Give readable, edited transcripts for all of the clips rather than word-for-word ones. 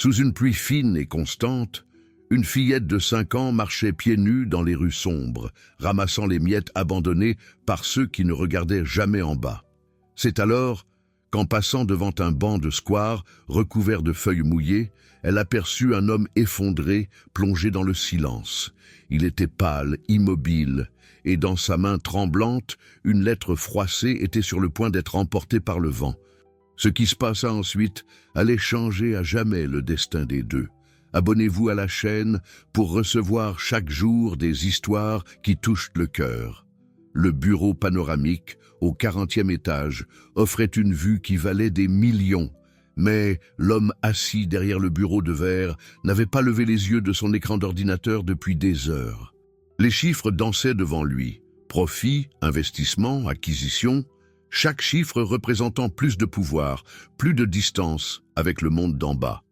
Sous une pluie fine et constante, une fillette de 5 ans marchait pieds nus dans les rues sombres, ramassant les miettes abandonnées par ceux qui ne regardaient jamais en bas. C'est alors qu'en passant devant un banc de square recouvert de feuilles mouillées, elle aperçut un homme effondré, plongé dans le silence. Il était pâle, immobile, et dans sa main tremblante, une lettre froissée était sur le point d'être emportée par le vent. Ce qui se passa ensuite allait changer à jamais le destin des deux. Abonnez-vous à la chaîne pour recevoir chaque jour des histoires qui touchent le cœur. Le bureau panoramique, au 40e étage, offrait une vue qui valait des millions. Mais l'homme assis derrière le bureau de verre n'avait pas levé les yeux de son écran d'ordinateur depuis des heures. Les chiffres dansaient devant lui. Profit, investissement, acquisition, chaque chiffre représentant plus de pouvoir, plus de distance avec le monde d'en bas.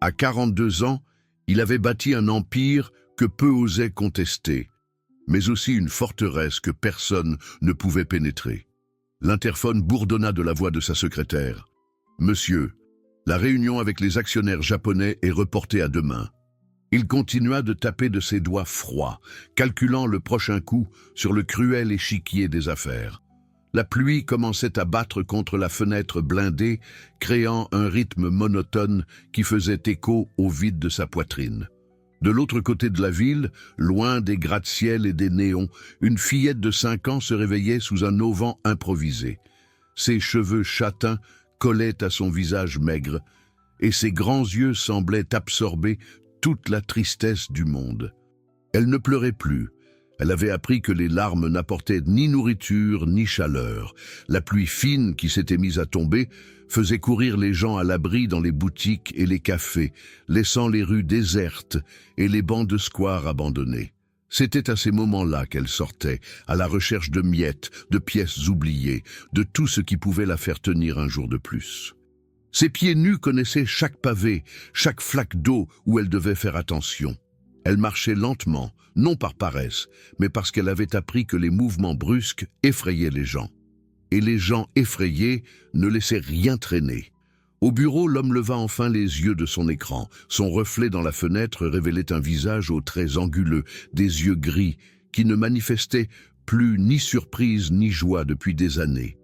À 42 ans, il avait bâti un empire que peu osaient contester, mais aussi une forteresse que personne ne pouvait pénétrer. L'interphone bourdonna de la voix de sa secrétaire. « Monsieur, la réunion avec les actionnaires japonais est reportée à demain. » Il continua de taper de ses doigts froids, calculant le prochain coup sur le cruel échiquier des affaires. La pluie commençait à battre contre la fenêtre blindée, créant un rythme monotone qui faisait écho au vide de sa poitrine. De l'autre côté de la ville, loin des gratte-ciel et des néons, une fillette de 5 ans se réveillait sous un auvent improvisé. Ses cheveux châtains collaient à son visage maigre, et ses grands yeux semblaient absorber toute la tristesse du monde. Elle ne pleurait plus. Elle avait appris que les larmes n'apportaient ni nourriture ni chaleur. La pluie fine qui s'était mise à tomber faisait courir les gens à l'abri dans les boutiques et les cafés, laissant les rues désertes et les bancs de square abandonnés. C'était à ces moments-là qu'elle sortait, à la recherche de miettes, de pièces oubliées, de tout ce qui pouvait la faire tenir un jour de plus. Ses pieds nus connaissaient chaque pavé, chaque flaque d'eau où elle devait faire attention. Elle marchait lentement, non par paresse, mais parce qu'elle avait appris que les mouvements brusques effrayaient les gens. Et les gens effrayés ne laissaient rien traîner. Au bureau, l'homme leva enfin les yeux de son écran. Son reflet dans la fenêtre révélait un visage aux traits anguleux, des yeux gris, qui ne manifestaient plus ni surprise ni joie depuis des années.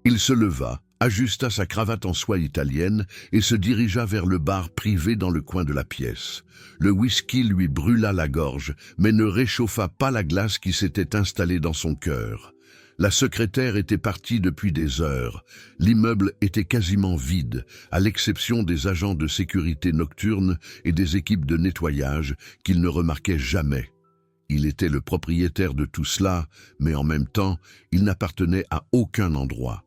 Il se leva, ajusta sa cravate en soie italienne et se dirigea vers le bar privé dans le coin de la pièce. Le whisky lui brûla la gorge, mais ne réchauffa pas la glace qui s'était installée dans son cœur. La secrétaire était partie depuis des heures. L'immeuble était quasiment vide, à l'exception des agents de sécurité nocturne et des équipes de nettoyage qu'il ne remarquait jamais. Il était le propriétaire de tout cela, mais en même temps, il n'appartenait à aucun endroit.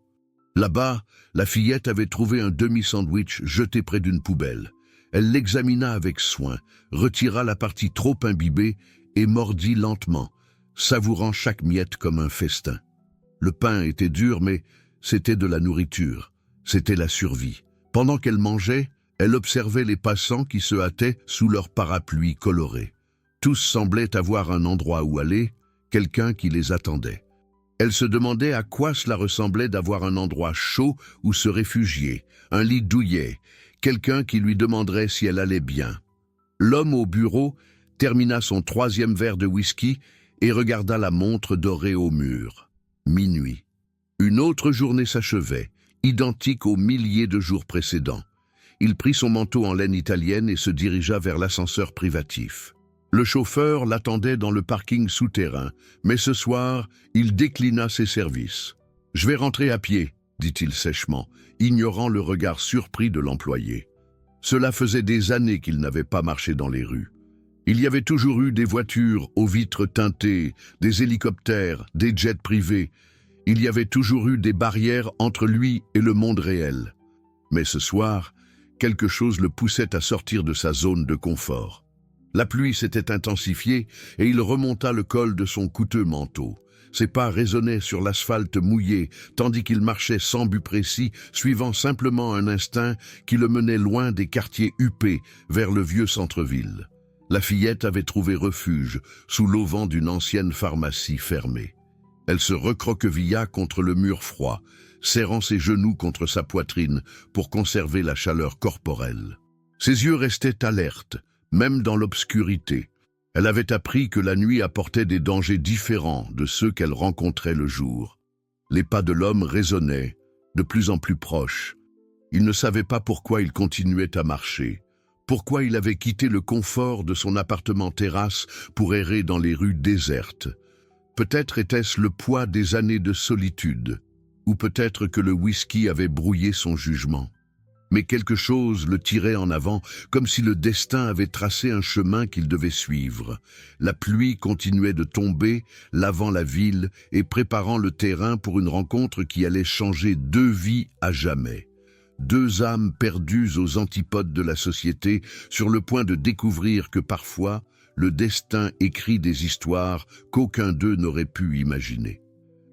Là-bas, la fillette avait trouvé un demi-sandwich jeté près d'une poubelle. Elle l'examina avec soin, retira la partie trop imbibée et mordit lentement, savourant chaque miette comme un festin. Le pain était dur, mais c'était de la nourriture, c'était la survie. Pendant qu'elle mangeait, elle observait les passants qui se hâtaient sous leurs parapluies colorés. Tous semblaient avoir un endroit où aller, quelqu'un qui les attendait. Elle se demandait à quoi cela ressemblait d'avoir un endroit chaud où se réfugier, un lit douillet, quelqu'un qui lui demanderait si elle allait bien. L'homme au bureau termina son 3e verre de whisky et regarda la montre dorée au mur. Minuit. Une autre journée s'achevait, identique aux milliers de jours précédents. Il prit son manteau en laine italienne et se dirigea vers l'ascenseur privatif. Le chauffeur l'attendait dans le parking souterrain, mais ce soir, il déclina ses services. « Je vais rentrer à pied », dit-il sèchement, ignorant le regard surpris de l'employé. Cela faisait des années qu'il n'avait pas marché dans les rues. Il y avait toujours eu des voitures aux vitres teintées, des hélicoptères, des jets privés. Il y avait toujours eu des barrières entre lui et le monde réel. Mais ce soir, quelque chose le poussait à sortir de sa zone de confort. La pluie s'était intensifiée et il remonta le col de son coûteux manteau. Ses pas résonnaient sur l'asphalte mouillé, tandis qu'il marchait sans but précis, suivant simplement un instinct qui le menait loin des quartiers huppés, vers le vieux centre-ville. La fillette avait trouvé refuge sous l'auvent d'une ancienne pharmacie fermée. Elle se recroquevilla contre le mur froid, serrant ses genoux contre sa poitrine pour conserver la chaleur corporelle. Ses yeux restaient alertes, même dans l'obscurité. Elle avait appris que la nuit apportait des dangers différents de ceux qu'elle rencontrait le jour. Les pas de l'homme résonnaient, de plus en plus proches. Il ne savait pas pourquoi il continuait à marcher, pourquoi il avait quitté le confort de son appartement terrasse pour errer dans les rues désertes. Peut-être était-ce le poids des années de solitude, ou peut-être que le whisky avait brouillé son jugement. Mais quelque chose le tirait en avant, comme si le destin avait tracé un chemin qu'il devait suivre. La pluie continuait de tomber, lavant la ville et préparant le terrain pour une rencontre qui allait changer deux vies à jamais. Deux âmes perdues aux antipodes de la société, sur le point de découvrir que parfois, le destin écrit des histoires qu'aucun d'eux n'aurait pu imaginer.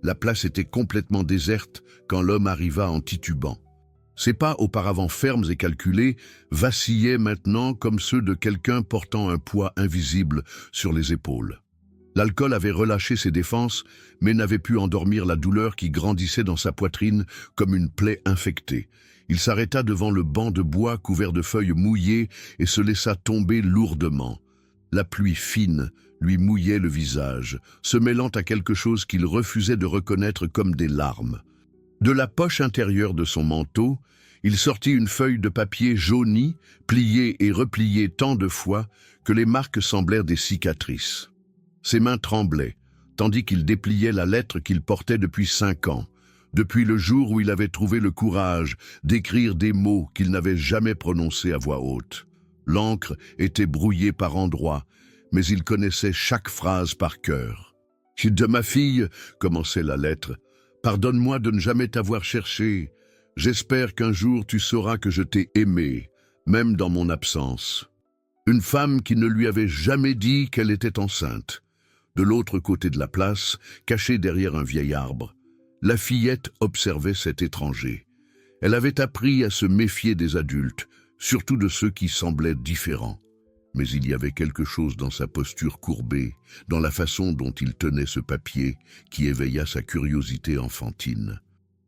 La place était complètement déserte quand l'homme arriva en titubant. Ses pas, auparavant fermes et calculés, vacillaient maintenant comme ceux de quelqu'un portant un poids invisible sur les épaules. L'alcool avait relâché ses défenses, mais n'avait pu endormir la douleur qui grandissait dans sa poitrine comme une plaie infectée. Il s'arrêta devant le banc de bois couvert de feuilles mouillées et se laissa tomber lourdement. La pluie fine lui mouillait le visage, se mêlant à quelque chose qu'il refusait de reconnaître comme des larmes. De la poche intérieure de son manteau, il sortit une feuille de papier jaunie, pliée et repliée tant de fois que les marques semblèrent des cicatrices. Ses mains tremblaient, tandis qu'il dépliait la lettre qu'il portait depuis 5 ans, depuis le jour où il avait trouvé le courage d'écrire des mots qu'il n'avait jamais prononcés à voix haute. L'encre était brouillée par endroits, mais il connaissait chaque phrase par cœur. « De ma fille, commençait la lettre, pardonne-moi de ne jamais t'avoir cherché. J'espère qu'un jour tu sauras que je t'ai aimé, même dans mon absence. » Une femme qui ne lui avait jamais dit qu'elle était enceinte. De l'autre côté de la place, cachée derrière un vieil arbre, la fillette observait cet étranger. Elle avait appris à se méfier des adultes, surtout de ceux qui semblaient différents. Mais il y avait quelque chose dans sa posture courbée, dans la façon dont il tenait ce papier, qui éveilla sa curiosité enfantine.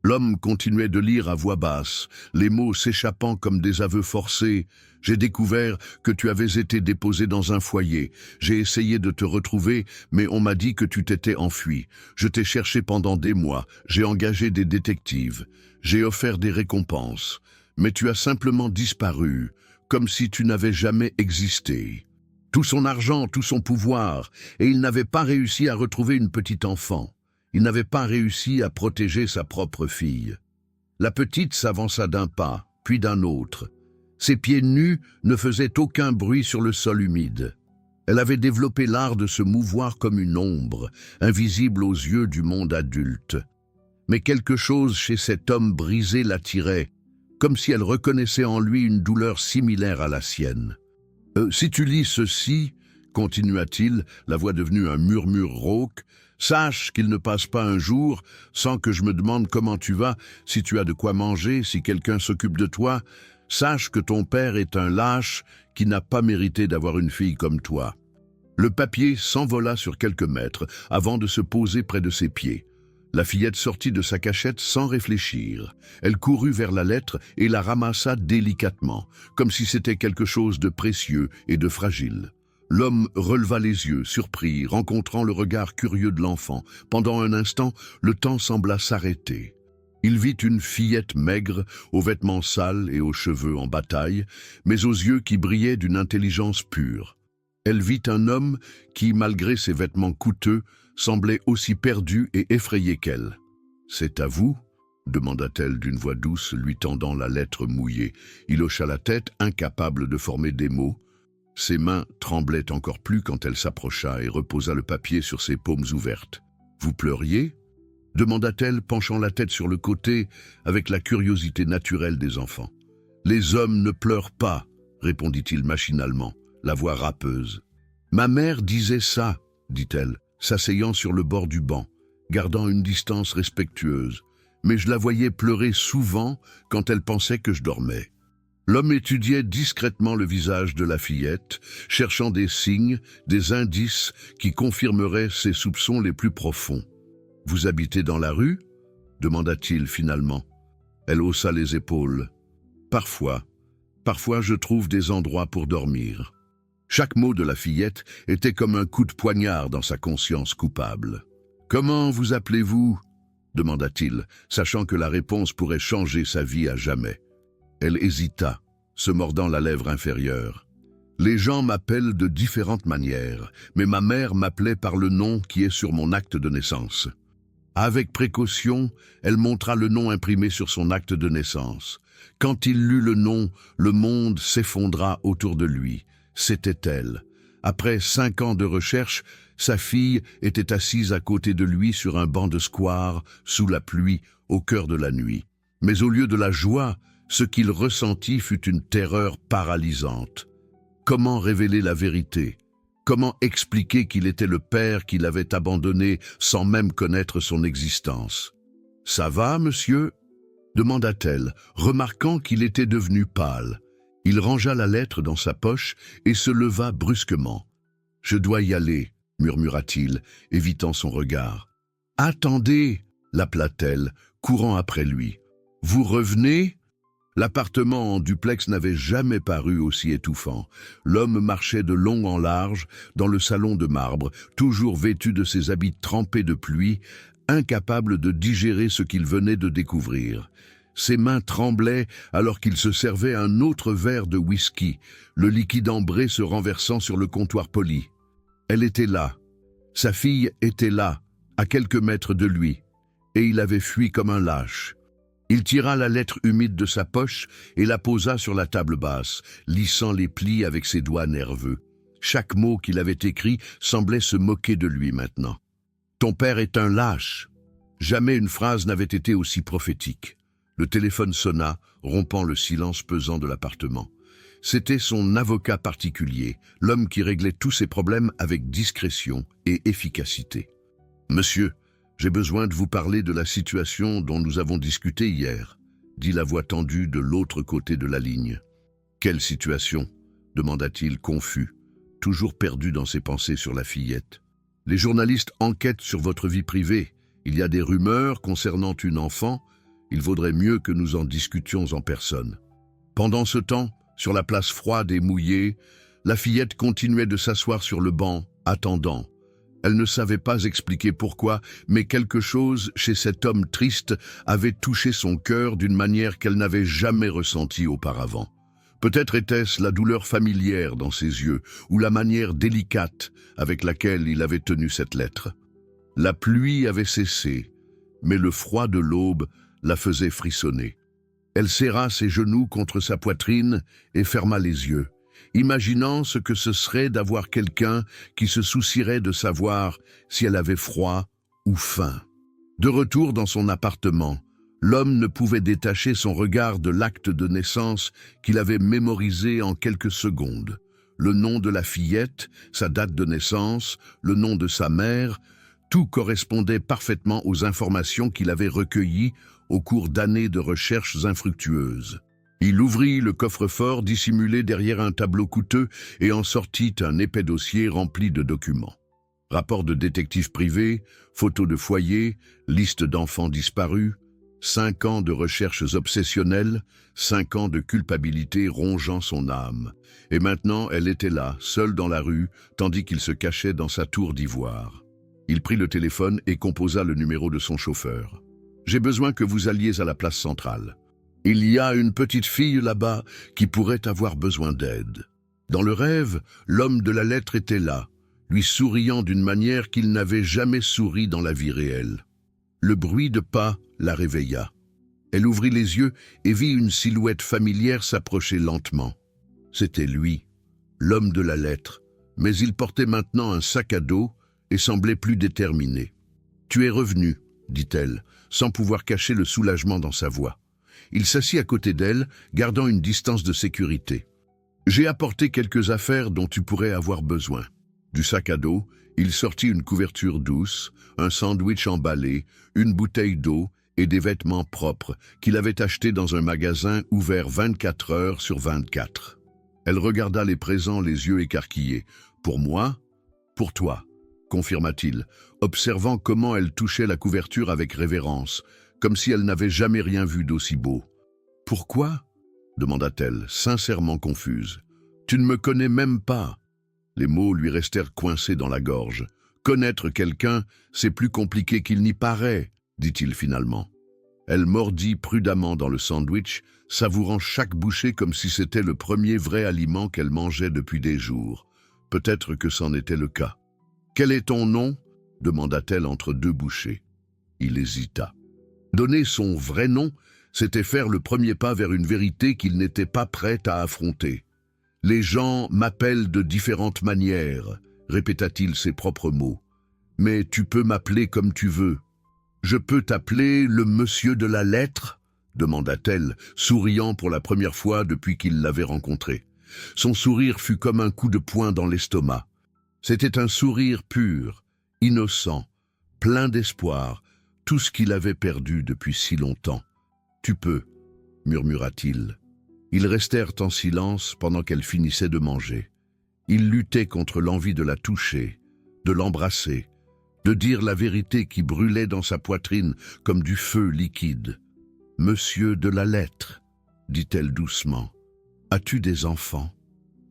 L'homme continuait de lire à voix basse, les mots s'échappant comme des aveux forcés. « J'ai découvert que tu avais été déposé dans un foyer. J'ai essayé de te retrouver, mais on m'a dit que tu t'étais enfui. Je t'ai cherché pendant des mois, j'ai engagé des détectives, j'ai offert des récompenses. Mais tu as simplement disparu, comme si tu n'avais jamais existé. Tout son argent, tout son pouvoir, et il n'avait pas réussi à retrouver une petite enfant. Il n'avait pas réussi à protéger sa propre fille. » La petite s'avança d'un pas, puis d'un autre. Ses pieds nus ne faisaient aucun bruit sur le sol humide. Elle avait développé l'art de se mouvoir comme une ombre, invisible aux yeux du monde adulte. Mais quelque chose chez cet homme brisé l'attirait, comme si elle reconnaissait en lui une douleur similaire à la sienne. « Si tu lis ceci, » continua-t-il, la voix devenue un murmure rauque, « sache qu'il ne passe pas un jour sans que je me demande comment tu vas, si tu as de quoi manger, si quelqu'un s'occupe de toi. Sache que ton père est un lâche qui n'a pas mérité d'avoir une fille comme toi. » Le papier s'envola sur quelques mètres avant de se poser près de ses pieds. La fillette sortit de sa cachette sans réfléchir. Elle courut vers la lettre et la ramassa délicatement, comme si c'était quelque chose de précieux et de fragile. L'homme releva les yeux, surpris, rencontrant le regard curieux de l'enfant. Pendant un instant, le temps sembla s'arrêter. Il vit une fillette maigre, aux vêtements sales et aux cheveux en bataille, mais aux yeux qui brillaient d'une intelligence pure. Elle vit un homme qui, malgré ses vêtements coûteux, semblait aussi perdu et effrayé qu'elle. « C'est à vous ?» demanda-t-elle d'une voix douce, lui tendant la lettre mouillée. Il hocha la tête, incapable de former des mots. Ses mains tremblaient encore plus quand elle s'approcha et reposa le papier sur ses paumes ouvertes. « Vous pleuriez ?» demanda-t-elle, penchant la tête sur le côté avec la curiosité naturelle des enfants. « Les hommes ne pleurent pas, » répondit-il machinalement, la voix râpeuse. « Ma mère disait ça, » dit-elle, s'asseyant sur le bord du banc, gardant une distance respectueuse, mais je la voyais pleurer souvent quand elle pensait que je dormais. L'homme étudiait discrètement le visage de la fillette, cherchant des signes, des indices qui confirmeraient ses soupçons les plus profonds. « Vous habitez dans la rue ?» demanda-t-il finalement. Elle haussa les épaules. « Parfois, Parfois, je trouve des endroits pour dormir. Chaque mot de la fillette était comme un coup de poignard dans sa conscience coupable. « Comment vous appelez-vous » demanda-t-il, sachant que la réponse pourrait changer sa vie à jamais. Elle hésita, se mordant la lèvre inférieure. « Les gens m'appellent de différentes manières, mais ma mère m'appelait par le nom qui est sur mon acte de naissance. » Avec précaution, elle montra le nom imprimé sur son acte de naissance. Quand il lut le nom, le monde s'effondra autour de lui. C'était elle. Après 5 ans de recherche, sa fille était assise à côté de lui sur un banc de square, sous la pluie, au cœur de la nuit. Mais au lieu de la joie, ce qu'il ressentit fut une terreur paralysante. Comment révéler la vérité? Comment expliquer qu'il était le père qui l'avait abandonné sans même connaître son existence? « Ça va, monsieur ?» demanda-t-elle, remarquant qu'il était devenu pâle. Il rangea la lettre dans sa poche et se leva brusquement. « Je dois y aller » murmura-t-il, évitant son regard. « Attendez » l'appela-t-elle, courant après lui. « Vous revenez ?» L'appartement en duplex n'avait jamais paru aussi étouffant. L'homme marchait de long en large dans le salon de marbre, toujours vêtu de ses habits trempés de pluie, incapable de digérer ce qu'il venait de découvrir. Ses mains tremblaient alors qu'il se servait un autre verre de whisky, le liquide ambré se renversant sur le comptoir poli. Elle était là. Sa fille était là, à quelques mètres de lui, et il avait fui comme un lâche. Il tira la lettre humide de sa poche et la posa sur la table basse, lissant les plis avec ses doigts nerveux. Chaque mot qu'il avait écrit semblait se moquer de lui maintenant. « Ton père est un lâche !» Jamais une phrase n'avait été aussi prophétique. Le téléphone sonna, rompant le silence pesant de l'appartement. C'était son avocat particulier, l'homme qui réglait tous ses problèmes avec discrétion et efficacité. « Monsieur, j'ai besoin de vous parler de la situation dont nous avons discuté hier, » dit la voix tendue de l'autre côté de la ligne. « Quelle situation ?» demanda-t-il confus, toujours perdu dans ses pensées sur la fillette. « Les journalistes enquêtent sur votre vie privée. Il y a des rumeurs concernant une enfant. Il vaudrait mieux que nous en discutions en personne. » Pendant ce temps, sur la place froide et mouillée, la fillette continuait de s'asseoir sur le banc, attendant. Elle ne savait pas expliquer pourquoi, mais quelque chose chez cet homme triste avait touché son cœur d'une manière qu'elle n'avait jamais ressentie auparavant. Peut-être était-ce la douleur familière dans ses yeux, ou la manière délicate avec laquelle il avait tenu cette lettre. La pluie avait cessé, mais le froid de l'aube la faisait frissonner. Elle serra ses genoux contre sa poitrine et ferma les yeux, imaginant ce que ce serait d'avoir quelqu'un qui se soucierait de savoir si elle avait froid ou faim. De retour dans son appartement, l'homme ne pouvait détacher son regard de l'acte de naissance qu'il avait mémorisé en quelques secondes. Le nom de la fillette, sa date de naissance, le nom de sa mère, tout correspondait parfaitement aux informations qu'il avait recueillies au cours d'années de recherches infructueuses. Il ouvrit le coffre-fort dissimulé derrière un tableau coûteux et en sortit un épais dossier rempli de documents. Rapport de détective privé, photos de foyer, liste d'enfants disparus, 5 ans de recherches obsessionnelles, 5 ans de culpabilité rongeant son âme. Et maintenant, elle était là, seule dans la rue, tandis qu'il se cachait dans sa tour d'ivoire. Il prit le téléphone et composa le numéro de son chauffeur. « J'ai besoin que vous alliez à la place centrale. Il y a une petite fille là-bas qui pourrait avoir besoin d'aide. » Dans le rêve, l'homme de la lettre était là, lui souriant d'une manière qu'il n'avait jamais souri dans la vie réelle. Le bruit de pas la réveilla. Elle ouvrit les yeux et vit une silhouette familière s'approcher lentement. C'était lui, l'homme de la lettre, mais il portait maintenant un sac à dos et semblait plus déterminé. « Tu es revenu », dit-elle, sans pouvoir cacher le soulagement dans sa voix. Il s'assit à côté d'elle, gardant une distance de sécurité. « J'ai apporté quelques affaires dont tu pourrais avoir besoin. » Du sac à dos, il sortit une couverture douce, un sandwich emballé, une bouteille d'eau et des vêtements propres qu'il avait achetés dans un magasin ouvert 24 heures sur 24. Elle regarda les présents les yeux écarquillés. « Pour moi ? Pour toi », confirma-t-il, observant comment elle touchait la couverture avec révérence, comme si elle n'avait jamais rien vu d'aussi beau. « Pourquoi ?» demanda-t-elle, sincèrement confuse. Tu ne me connais même pas. Les mots lui restèrent coincés dans la gorge. Connaître quelqu'un, c'est plus compliqué qu'il n'y paraît, dit-il finalement. Elle mordit prudemment dans le sandwich, savourant chaque bouchée comme si c'était le premier vrai aliment qu'elle mangeait depuis des jours. Peut-être que c'en était le cas. « Quel est ton nom » demanda-t-elle entre deux bouchées. Il hésita. Donner son vrai nom, c'était faire le premier pas vers une vérité qu'il n'était pas prêt à affronter. « Les gens m'appellent de différentes manières », répéta-t-il ses propres mots. « Mais tu peux m'appeler comme tu veux. »« Je peux t'appeler le monsieur de la lettre ?» demanda-t-elle, souriant pour la première fois depuis qu'il l'avait rencontré. Son sourire fut comme un coup de poing dans l'estomac. C'était un sourire pur, innocent, plein d'espoir, tout ce qu'il avait perdu depuis si longtemps. « Tu peux » murmura-t-il. Ils restèrent en silence pendant qu'elle finissait de manger. Il luttait contre l'envie de la toucher, de l'embrasser, de dire la vérité qui brûlait dans sa poitrine comme du feu liquide. « Monsieur de la lettre » dit-elle doucement. « As-tu des enfants ?»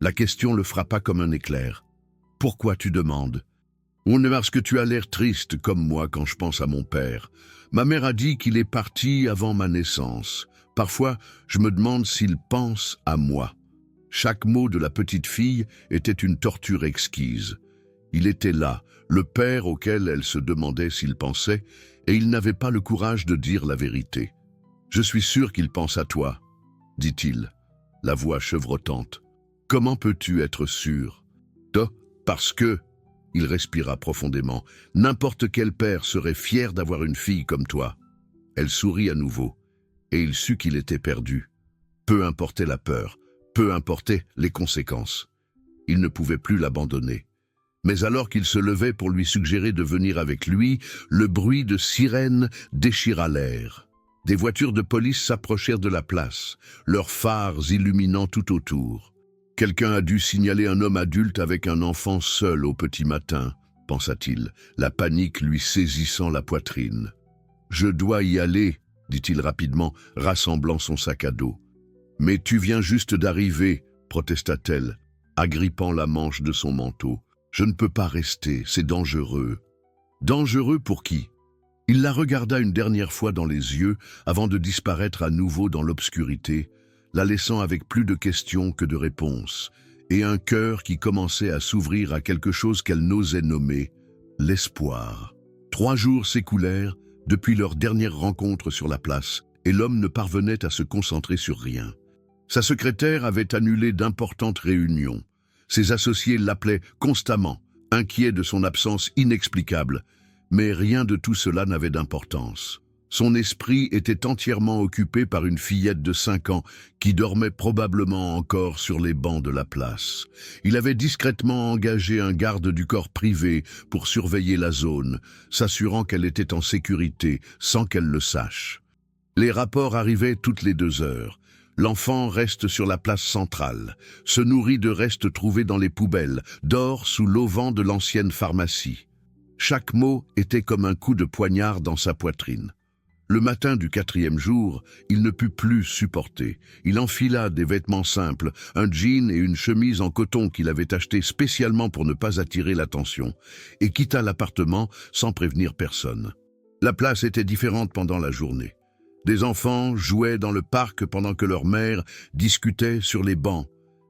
La question le frappa comme un éclair. « Pourquoi tu demandes ?»« On est parce que tu as l'air triste comme moi quand je pense à mon père. Ma mère a dit qu'il est parti avant ma naissance. Parfois, je me demande s'il pense à moi. » Chaque mot de la petite fille était une torture exquise. Il était là, le père auquel elle se demandait s'il pensait, et il n'avait pas le courage de dire la vérité. « Je suis sûr qu'il pense à toi, » dit-il, la voix chevrotante. « Comment peux-tu être sûr ?»« Parce que, » il respira profondément, « n'importe quel père serait fier d'avoir une fille comme toi. » Elle sourit à nouveau, et il sut qu'il était perdu. Peu importait la peur, peu importaient les conséquences. Il ne pouvait plus l'abandonner. Mais alors qu'il se levait pour lui suggérer de venir avec lui, le bruit de sirènes déchira l'air. Des voitures de police s'approchèrent de la place, leurs phares illuminant tout autour. Quelqu'un a dû signaler un homme adulte avec un enfant seul au petit matin, pensa-t-il, la panique lui saisissant la poitrine. « Je dois y aller », dit-il rapidement, rassemblant son sac à dos. « Mais tu viens juste d'arriver », protesta-t-elle, agrippant la manche de son manteau. « Je ne peux pas rester, c'est dangereux. » « Dangereux pour qui ?» Il la regarda une dernière fois dans les yeux avant de disparaître à nouveau dans l'obscurité, la laissant avec plus de questions que de réponses, et un cœur qui commençait à s'ouvrir à quelque chose qu'elle n'osait nommer l'espoir. 3 jours s'écoulèrent depuis leur dernière rencontre sur la place, et l'homme ne parvenait à se concentrer sur rien. Sa secrétaire avait annulé d'importantes réunions. Ses associés l'appelaient constamment, inquiets de son absence inexplicable, mais rien de tout cela n'avait d'importance. Son esprit était entièrement occupé par une fillette de 5 ans qui dormait probablement encore sur les bancs de la place. Il avait discrètement engagé un garde du corps privé pour surveiller la zone, s'assurant qu'elle était en sécurité sans qu'elle le sache. Les rapports arrivaient toutes les 2 heures. L'enfant reste sur la place centrale, se nourrit de restes trouvés dans les poubelles, dort sous l'auvent de l'ancienne pharmacie. Chaque mot était comme un coup de poignard dans sa poitrine. Le matin du 4e jour, il ne put plus supporter. Il enfila des vêtements simples, un jean et une chemise en coton qu'il avait acheté spécialement pour ne pas attirer l'attention, et quitta l'appartement sans prévenir personne. La place était différente pendant la journée. Des enfants jouaient dans le parc pendant que leur mère discutait sur les bancs.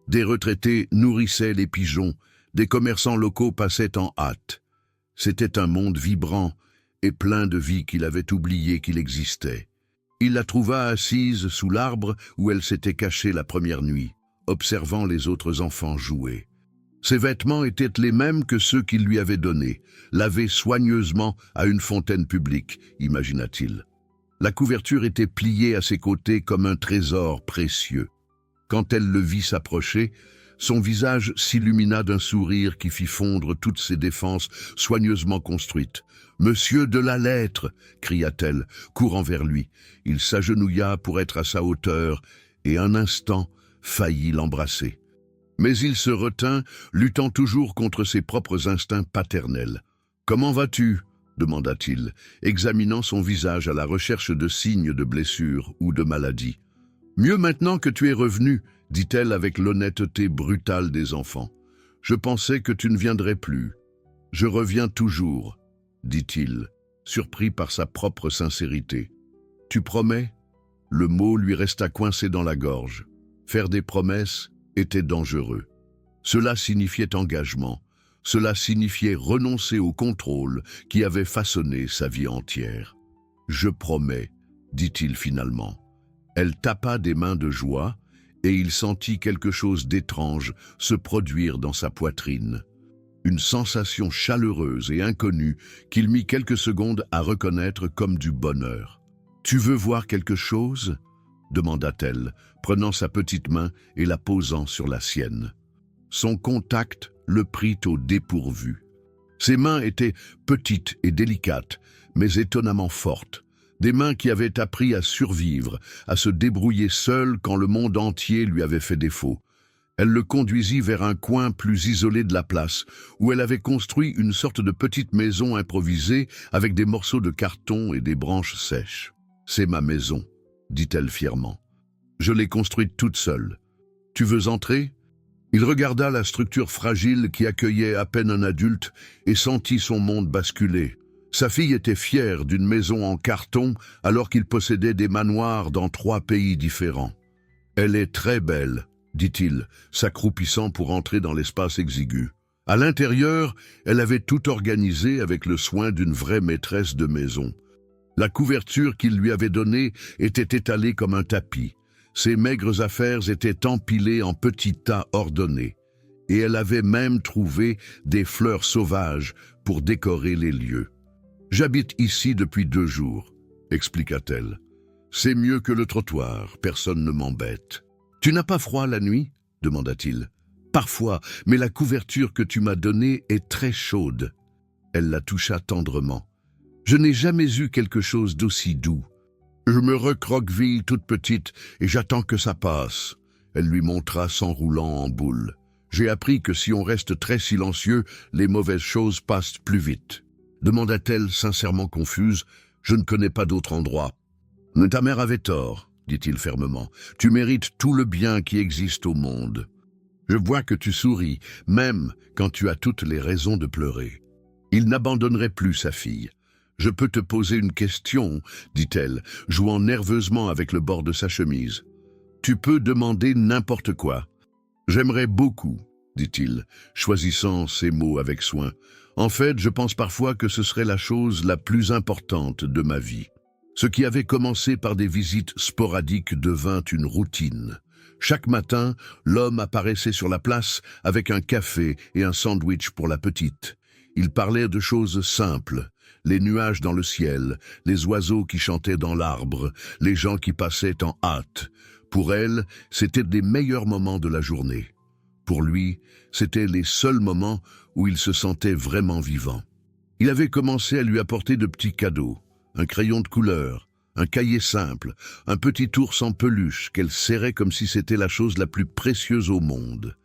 Des retraités nourrissaient les pigeons. Des commerçants locaux passaient en hâte. C'était un monde vibrant et plein de vie qu'il avait oublié qu'il existait. Il la trouva assise sous l'arbre où elle s'était cachée la première nuit, observant les autres enfants jouer. Ses vêtements étaient les mêmes que ceux qu'il lui avait donnés, lavés soigneusement à une fontaine publique, imagina-t-il. La couverture était pliée à ses côtés comme un trésor précieux. Quand elle le vit s'approcher, son visage s'illumina d'un sourire qui fit fondre toutes ses défenses soigneusement construites. « Monsieur de la lettre !» cria-t-elle, courant vers lui. Il s'agenouilla pour être à sa hauteur et un instant faillit l'embrasser. Mais il se retint, luttant toujours contre ses propres instincts paternels. « Comment vas-tu » demanda-t-il, examinant son visage à la recherche de signes de blessure ou de maladie. « Mieux maintenant que tu es revenu, dit-elle avec l'honnêteté brutale des enfants. Je pensais que tu ne viendrais plus. Je reviens toujours, dit-il, surpris par sa propre sincérité. Tu promets? Le mot lui resta coincé dans la gorge. Faire des promesses était dangereux. Cela signifiait engagement. Cela signifiait renoncer au contrôle qui avait façonné sa vie entière. Je promets, dit-il finalement. Elle tapa des mains de joie et il sentit quelque chose d'étrange se produire dans sa poitrine. Une sensation chaleureuse et inconnue qu'il mit quelques secondes à reconnaître comme du bonheur. « Tu veux voir quelque chose ?» demanda-t-elle, prenant sa petite main et la posant sur la sienne. Son contact le prit au dépourvu. Ses mains étaient petites et délicates, mais étonnamment fortes. Des mains qui avaient appris à survivre, à se débrouiller seules quand le monde entier lui avait fait défaut. Elle le conduisit vers un coin plus isolé de la place, où elle avait construit une sorte de petite maison improvisée avec des morceaux de carton et des branches sèches. « C'est ma maison », dit-elle fièrement. « Je l'ai construite toute seule. Tu veux entrer ?» Il regarda la structure fragile qui accueillait à peine un adulte et sentit son monde basculer. Sa fille était fière d'une maison en carton alors qu'il possédait des manoirs dans 3 pays différents. « Elle est très belle », dit-il, s'accroupissant pour entrer dans l'espace exigu. À l'intérieur, elle avait tout organisé avec le soin d'une vraie maîtresse de maison. La couverture qu'il lui avait donnée était étalée comme un tapis. Ses maigres affaires étaient empilées en petits tas ordonnés. Et elle avait même trouvé des fleurs sauvages pour décorer les lieux. « J'habite ici depuis 2 jours, expliqua-t-elle. C'est mieux que le trottoir, personne ne m'embête. Tu n'as pas froid la nuit ? Demanda-t-il. Parfois, mais la couverture que tu m'as donnée est très chaude. Elle la toucha tendrement. Je n'ai jamais eu quelque chose d'aussi doux. Je me recroqueville toute petite et j'attends que ça passe. Elle lui montra s'enroulant en boule. J'ai appris que si on reste très silencieux, les mauvaises choses passent plus vite. Demanda-t-elle sincèrement confuse. Je ne connais pas d'autre endroit. Mais ta mère avait tort, dit-il fermement. Tu mérites tout le bien qui existe au monde. Je vois que tu souris, même quand tu as toutes les raisons de pleurer. Il n'abandonnerait plus sa fille. Je peux te poser une question, dit-elle, jouant nerveusement avec le bord de sa chemise. Tu peux demander n'importe quoi. J'aimerais beaucoup, dit-il, choisissant ses mots avec soin. En fait, je pense parfois que ce serait la chose la plus importante de ma vie. Ce qui avait commencé par des visites sporadiques devint une routine. Chaque matin, l'homme apparaissait sur la place avec un café et un sandwich pour la petite. Il parlait de choses simples, les nuages dans le ciel, les oiseaux qui chantaient dans l'arbre, les gens qui passaient en hâte. Pour elle, c'étaient des meilleurs moments de la journée. Pour lui, c'étaient les seuls moments où il se sentait vraiment vivant. Il avait commencé à lui apporter de petits cadeaux, un crayon de couleur, un cahier simple, un petit ours en peluche qu'elle serrait comme si c'était la chose la plus précieuse au monde.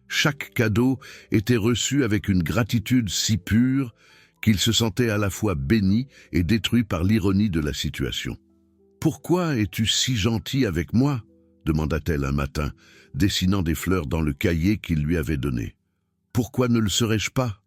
Chaque cadeau était reçu avec une gratitude si pure qu'il se sentait à la fois béni et détruit par l'ironie de la situation. « Pourquoi es-tu si gentil avec moi ?» demanda-t-elle un matin, dessinant des fleurs dans le cahier qu'il lui avait donné. « Pourquoi ne le serais-je pas ?»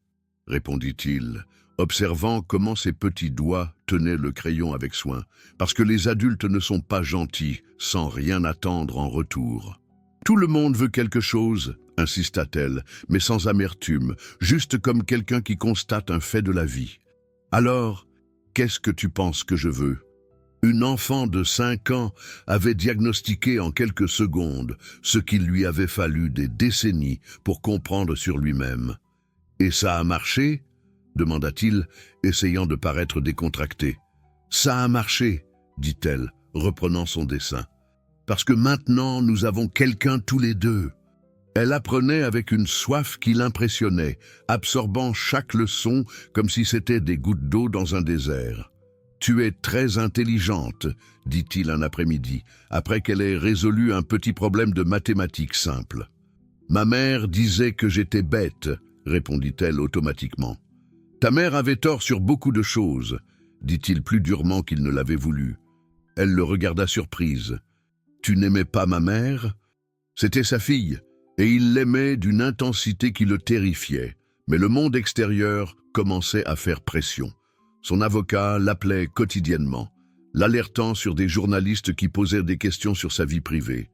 répondit-il, observant comment ses petits doigts tenaient le crayon avec soin, parce que les adultes ne sont pas gentils sans rien attendre en retour. « Tout le monde veut quelque chose, insista-t-elle, mais sans amertume, juste comme quelqu'un qui constate un fait de la vie. Alors, qu'est-ce que tu penses que je veux ? Une enfant de 5 ans avait diagnostiqué en quelques secondes ce qu'il lui avait fallu des décennies pour comprendre sur lui-même. « Et ça a marché ?» demanda-t-il, essayant de paraître décontracté. « Ça a marché, » dit-elle, reprenant son dessin. « Parce que maintenant, nous avons quelqu'un tous les deux. » Elle apprenait avec une soif qui l'impressionnait, absorbant chaque leçon comme si c'était des gouttes d'eau dans un désert. « Tu es très intelligente, » dit-il un après-midi, après qu'elle ait résolu un petit problème de mathématiques simple. « Ma mère disait que j'étais bête, » répondit-elle automatiquement. « Ta mère avait tort sur beaucoup de choses, » dit-il plus durement qu'il ne l'avait voulu. Elle le regarda surprise. Tu n'aimais pas ma mère? C'était sa fille, et il l'aimait d'une intensité qui le terrifiait. Mais le monde extérieur commençait à faire pression. Son avocat l'appelait quotidiennement, l'alertant sur des journalistes qui posaient des questions sur sa vie privée.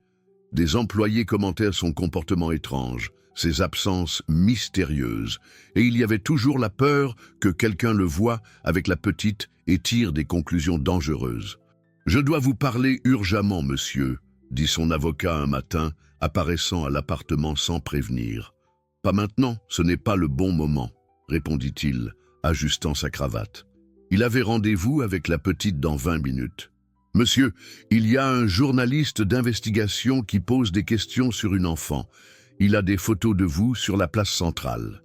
Des employés commentaient son comportement étrange, ses absences mystérieuses, et il y avait toujours la peur que quelqu'un le voie avec la petite et tire des conclusions dangereuses. « Je dois vous parler urgemment, monsieur », dit son avocat un matin, apparaissant à l'appartement sans prévenir. « Pas maintenant, ce n'est pas le bon moment », répondit-il, ajustant sa cravate. Il avait rendez-vous avec la petite dans 20 minutes. « Monsieur, il y a un journaliste d'investigation qui pose des questions sur une enfant. Il a des photos de vous sur la place centrale.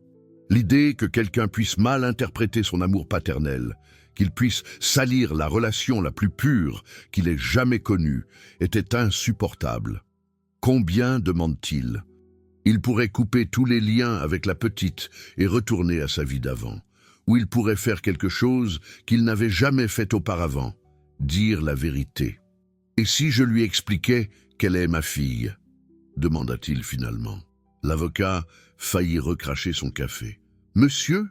L'idée que quelqu'un puisse mal interpréter son amour paternel, qu'il puisse salir la relation la plus pure qu'il ait jamais connue, était insupportable. Combien demande-t-il? Il pourrait couper tous les liens avec la petite et retourner à sa vie d'avant. Ou il pourrait faire quelque chose qu'il n'avait jamais fait auparavant, dire la vérité. Et si je lui expliquais qu'elle est ma fille? Demanda-t-il finalement. L'avocat faillit recracher son café. Monsieur?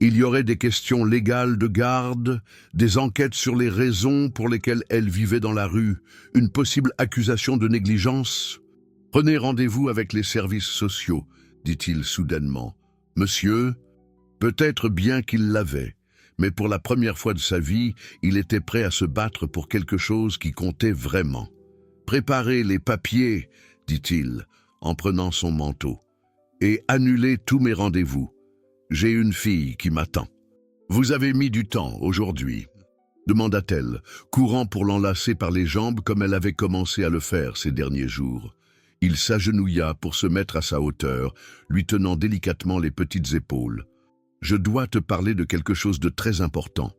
Il y aurait des questions légales de garde, des enquêtes sur les raisons pour lesquelles elle vivait dans la rue, une possible accusation de négligence. Prenez rendez-vous avec les services sociaux, dit-il soudainement. Monsieur? Peut-être bien qu'il l'avait, mais pour la première fois de sa vie, il était prêt à se battre pour quelque chose qui comptait vraiment. Préparez les papiers, dit-il, en prenant son manteau, et annulez tous mes rendez-vous. J'ai une fille qui m'attend. Vous avez mis du temps aujourd'hui, demanda-t-elle, courant pour l'enlacer par les jambes comme elle avait commencé à le faire ces derniers jours. Il s'agenouilla pour se mettre à sa hauteur, lui tenant délicatement les petites épaules. « Je dois te parler de quelque chose de très important.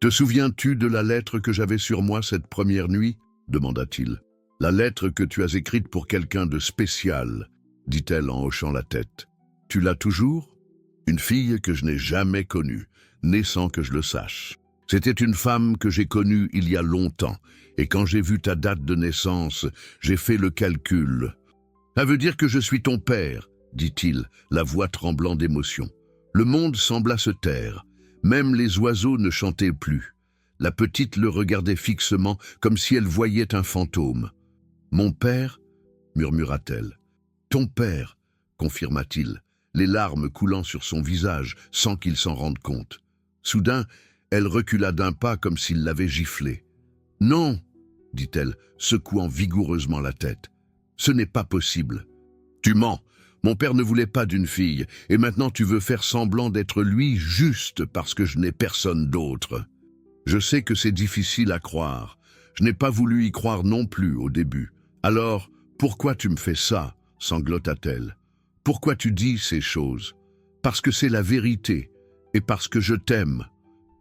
Te souviens-tu de la lettre que j'avais sur moi cette première nuit ?» demanda-t-il. « La lettre que tu as écrite pour quelqu'un de spécial, » dit-elle en hochant la tête. « Tu l'as toujours ? Une fille que je n'ai jamais connue, née sans que je le sache. C'était une femme que j'ai connue il y a longtemps, et quand j'ai vu ta date de naissance, j'ai fait le calcul. « Ça veut dire que je suis ton père, » dit-il, la voix tremblant d'émotion. Le monde sembla se taire. Même les oiseaux ne chantaient plus. La petite le regardait fixement, comme si elle voyait un fantôme. « Mon père ?» murmura-t-elle. « Ton père » confirma-t-il, les larmes coulant sur son visage sans qu'il s'en rende compte. Soudain, elle recula d'un pas comme s'il l'avait giflée. « Non !» dit-elle, secouant vigoureusement la tête. « Ce n'est pas possible. »« Tu mens. Mon père ne voulait pas d'une fille, et maintenant tu veux faire semblant d'être lui juste parce que je n'ai personne d'autre. Je sais que c'est difficile à croire. Je n'ai pas voulu y croire non plus au début. Alors, pourquoi tu me fais ça ?» sanglota-t-elle. « Pourquoi tu dis ces choses? Parce que c'est la vérité, et parce que je t'aime. »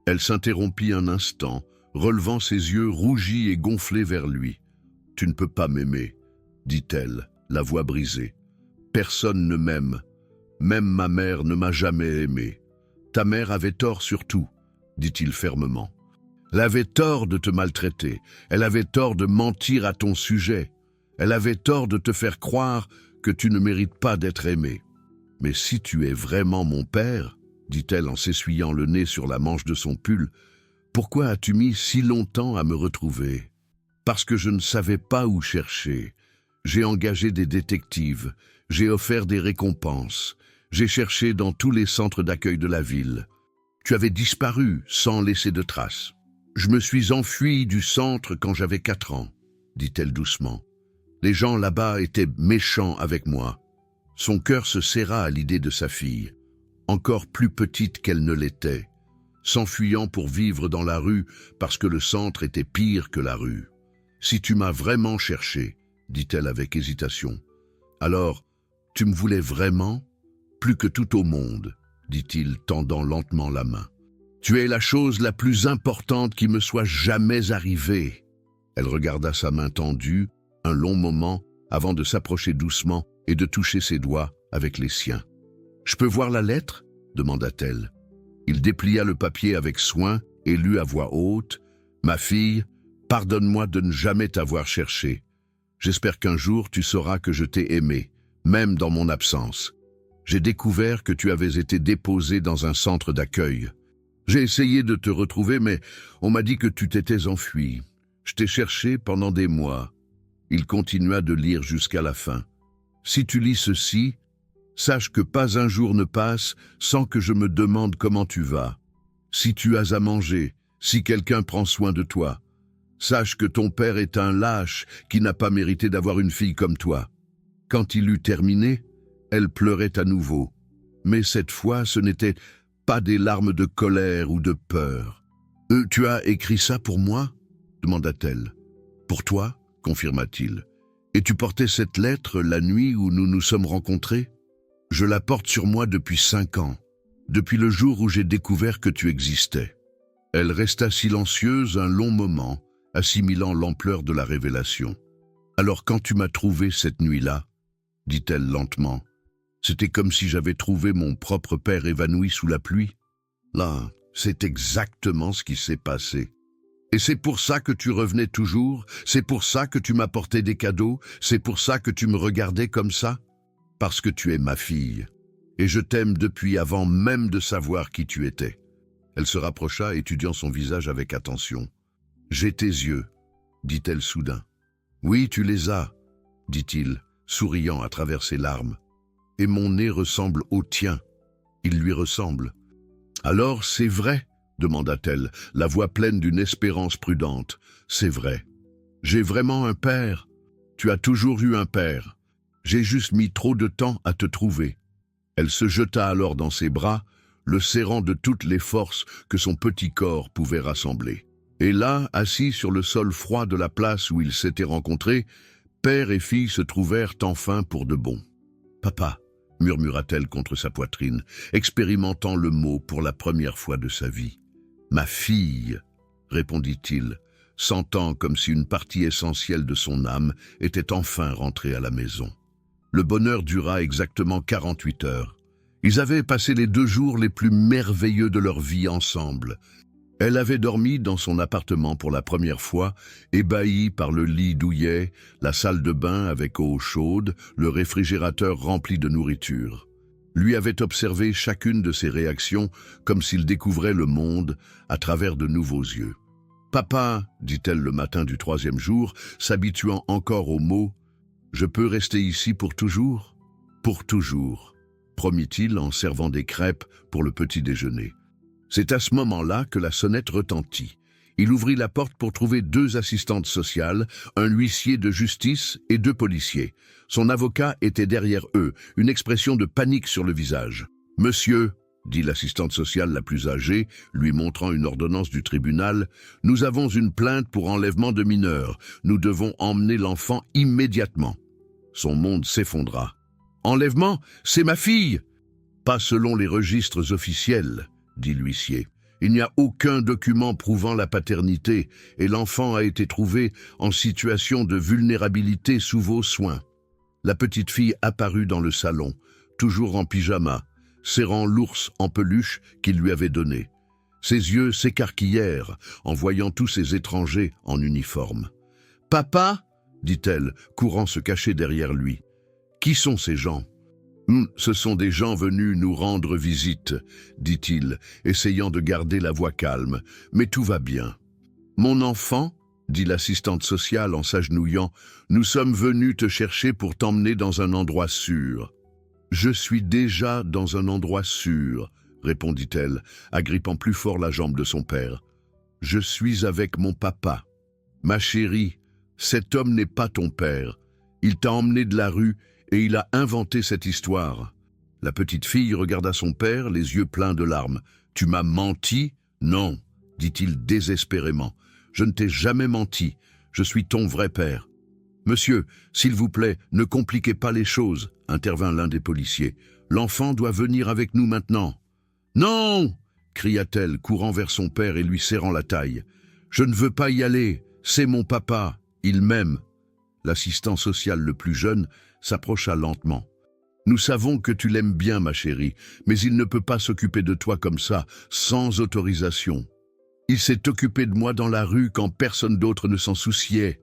Elle s'interrompit un instant, relevant ses yeux rougis et gonflés vers lui. « Tu ne peux pas m'aimer, » dit-elle, la voix brisée. « Personne ne m'aime. Même ma mère ne m'a jamais aimé. Ta mère avait tort sur tout, » dit-il fermement. « Elle avait tort de te maltraiter. Elle avait tort de mentir à ton sujet. Elle avait tort de te faire croire que tu ne mérites pas d'être aimé. Mais si tu es vraiment mon père, » dit-elle en s'essuyant le nez sur la manche de son pull, « pourquoi as-tu mis si longtemps à me retrouver? Parce que je ne savais pas où chercher. J'ai engagé des détectives, j'ai offert des récompenses, j'ai cherché dans tous les centres d'accueil de la ville. Tu avais disparu sans laisser de traces. Je me suis enfuie du centre quand j'avais 4 ans, dit-elle doucement. Les gens là-bas étaient méchants avec moi. » Son cœur se serra à l'idée de sa fille, encore plus petite qu'elle ne l'était, s'enfuyant pour vivre dans la rue parce que le centre était pire que la rue. « Si tu m'as vraiment cherché, » dit-elle avec hésitation, « alors, tu me voulais vraiment? Plus que tout au monde, » dit-il, tendant lentement la main. « Tu es la chose la plus importante qui me soit jamais arrivée. » Elle regarda sa main tendue un long moment avant de s'approcher doucement et de toucher ses doigts avec les siens. « Je peux voir la lettre ?» demanda-t-elle. Il déplia le papier avec soin et lut à voix haute. « Ma fille, pardonne-moi de ne jamais t'avoir cherché. J'espère qu'un jour tu sauras que je t'ai aimé, même dans mon absence. J'ai découvert que tu avais été déposé dans un centre d'accueil. J'ai essayé de te retrouver, mais on m'a dit que tu t'étais enfui. Je t'ai cherché pendant des mois. » Il continua de lire jusqu'à la fin. « Si tu lis ceci, sache que pas un jour ne passe sans que je me demande comment tu vas. Si tu as à manger, si quelqu'un prend soin de toi, sache que ton père est un lâche qui n'a pas mérité d'avoir une fille comme toi. » Quand il eut terminé, elle pleurait à nouveau. Mais cette fois, ce n'était pas des larmes de colère ou de peur. « Tu as écrit ça pour moi ?» demanda-t-elle. « Pour toi ?» confirma-t-il. « Et tu portais cette lettre la nuit où nous nous sommes rencontrés ? Je la porte sur moi depuis 5 ans, depuis le jour où j'ai découvert que tu existais. » Elle resta silencieuse un long moment, assimilant l'ampleur de la révélation. « Alors quand tu m'as trouvé cette nuit-là, dit-elle lentement, c'était comme si j'avais trouvé mon propre père évanoui sous la pluie. Là, c'est exactement ce qui s'est passé. Et c'est pour ça que tu revenais toujours, c'est pour ça que tu m'apportais des cadeaux, c'est pour ça que tu me regardais comme ça, parce que tu es ma fille, et je t'aime depuis avant même de savoir qui tu étais. » Elle se rapprocha, étudiant son visage avec attention. « J'ai tes yeux, » dit-elle soudain. « Oui, tu les as, » dit-il, souriant à travers ses larmes. « Et mon nez ressemble au tien. » Il lui ressemble. « Alors c'est vrai ?» demanda-t-elle, la voix pleine d'une espérance prudente. « C'est vrai. J'ai vraiment un père. Tu as toujours eu un père. J'ai juste mis trop de temps à te trouver. » Elle se jeta alors dans ses bras, le serrant de toutes les forces que son petit corps pouvait rassembler. Et là, assis sur le sol froid de la place où ils s'étaient rencontrés, père et fille se trouvèrent enfin pour de bon. « Papa » murmura-t-elle contre sa poitrine, expérimentant le mot pour la première fois de sa vie. « Ma fille » répondit-il, sentant comme si une partie essentielle de son âme était enfin rentrée à la maison. Le bonheur dura exactement 48 heures. Ils avaient passé les 2 jours les plus merveilleux de leur vie ensemble. Elle avait dormi dans son appartement pour la première fois, ébahie par le lit douillet, la salle de bain avec eau chaude, le réfrigérateur rempli de nourriture. Lui avait observé chacune de ses réactions comme s'il découvrait le monde à travers de nouveaux yeux. « Papa, » dit-elle le matin du 3e jour, s'habituant encore aux mots, « je peux rester ici pour toujours ?»« Pour toujours », promit-il en servant des crêpes pour le petit déjeuner. C'est à ce moment-là que la sonnette retentit. Il ouvrit la porte pour trouver 2 assistantes sociales, un huissier de justice et 2 policiers. Son avocat était derrière eux, une expression de panique sur le visage. « Monsieur », dit l'assistante sociale la plus âgée, lui montrant une ordonnance du tribunal, « nous avons une plainte pour enlèvement de mineurs. Nous devons emmener l'enfant immédiatement. » Son monde s'effondra. « Enlèvement? C'est ma fille !»« Pas selon les registres officiels, » dit l'huissier. « Il n'y a aucun document prouvant la paternité et l'enfant a été trouvé en situation de vulnérabilité sous vos soins. » La petite fille apparut dans le salon, toujours en pyjama, serrant l'ours en peluche qu'il lui avait donné. Ses yeux s'écarquillèrent en voyant tous ces étrangers en uniforme. « Papa ?» dit-elle, courant se cacher derrière lui. « Qui sont ces gens ?»« Ce sont des gens venus nous rendre visite, » dit-il, essayant de garder la voix calme. « Mais tout va bien. »« Mon enfant ?» dit l'assistante sociale en s'agenouillant, « nous sommes venus te chercher pour t'emmener dans un endroit sûr. »« Je suis déjà dans un endroit sûr, » répondit-elle, agrippant plus fort la jambe de son père. « Je suis avec mon papa. Ma chérie, cet homme n'est pas ton père. Il t'a emmené de la rue et il a inventé cette histoire. » La petite fille regarda son père, les yeux pleins de larmes. « Tu m'as menti ? » ?»« Non, » dit-il désespérément. « Je ne t'ai jamais menti. Je suis ton vrai père. »« Monsieur, s'il vous plaît, ne compliquez pas les choses, » intervint l'un des policiers. « L'enfant doit venir avec nous maintenant. »« Non !» cria-t-elle, courant vers son père et lui serrant la taille. « Je ne veux pas y aller. C'est mon papa. Il m'aime. » L'assistant social le plus jeune s'approcha lentement. « Nous savons que tu l'aimes bien, ma chérie, mais il ne peut pas s'occuper de toi comme ça, sans autorisation. Il s'est occupé de moi dans la rue quand personne d'autre ne s'en souciait. »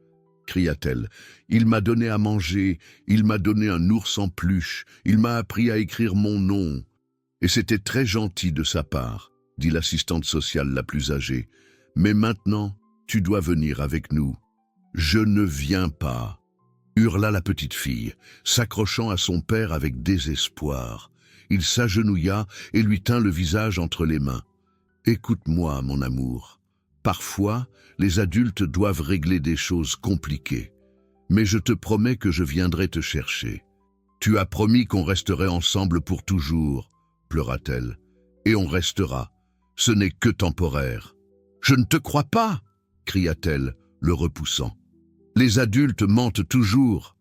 cria-t-elle. Il m'a donné à manger, il m'a donné un ours en peluche, il m'a appris à écrire mon nom. Et c'était très gentil de sa part, dit l'assistante sociale la plus âgée. Mais maintenant, tu dois venir avec nous. Je ne viens pas, hurla la petite fille, s'accrochant à son père avec désespoir. Il s'agenouilla et lui tint le visage entre les mains. Écoute-moi, mon amour. Parfois, les adultes doivent régler des choses compliquées. Mais je te promets que je viendrai te chercher. Tu as promis qu'on resterait ensemble pour toujours, pleura-t-elle. Et on restera. Ce n'est que temporaire. Je ne te crois pas, cria-t-elle, le repoussant. Les adultes mentent toujours.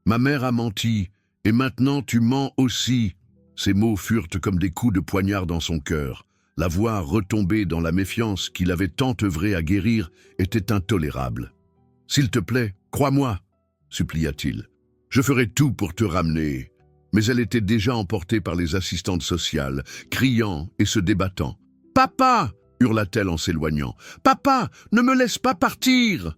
Ma mère a menti, et maintenant tu mens aussi. Ces mots furent comme des coups de poignard dans son cœur. La voix retombée dans la méfiance qu'il avait tant œuvré à guérir était intolérable. « S'il te plaît, crois-moi, » supplia-t-il. « Je ferai tout pour te ramener. » Mais elle était déjà emportée par les assistantes sociales, criant et se débattant. « Papa !» hurla-t-elle en s'éloignant. « Papa, ne me laisse pas partir !»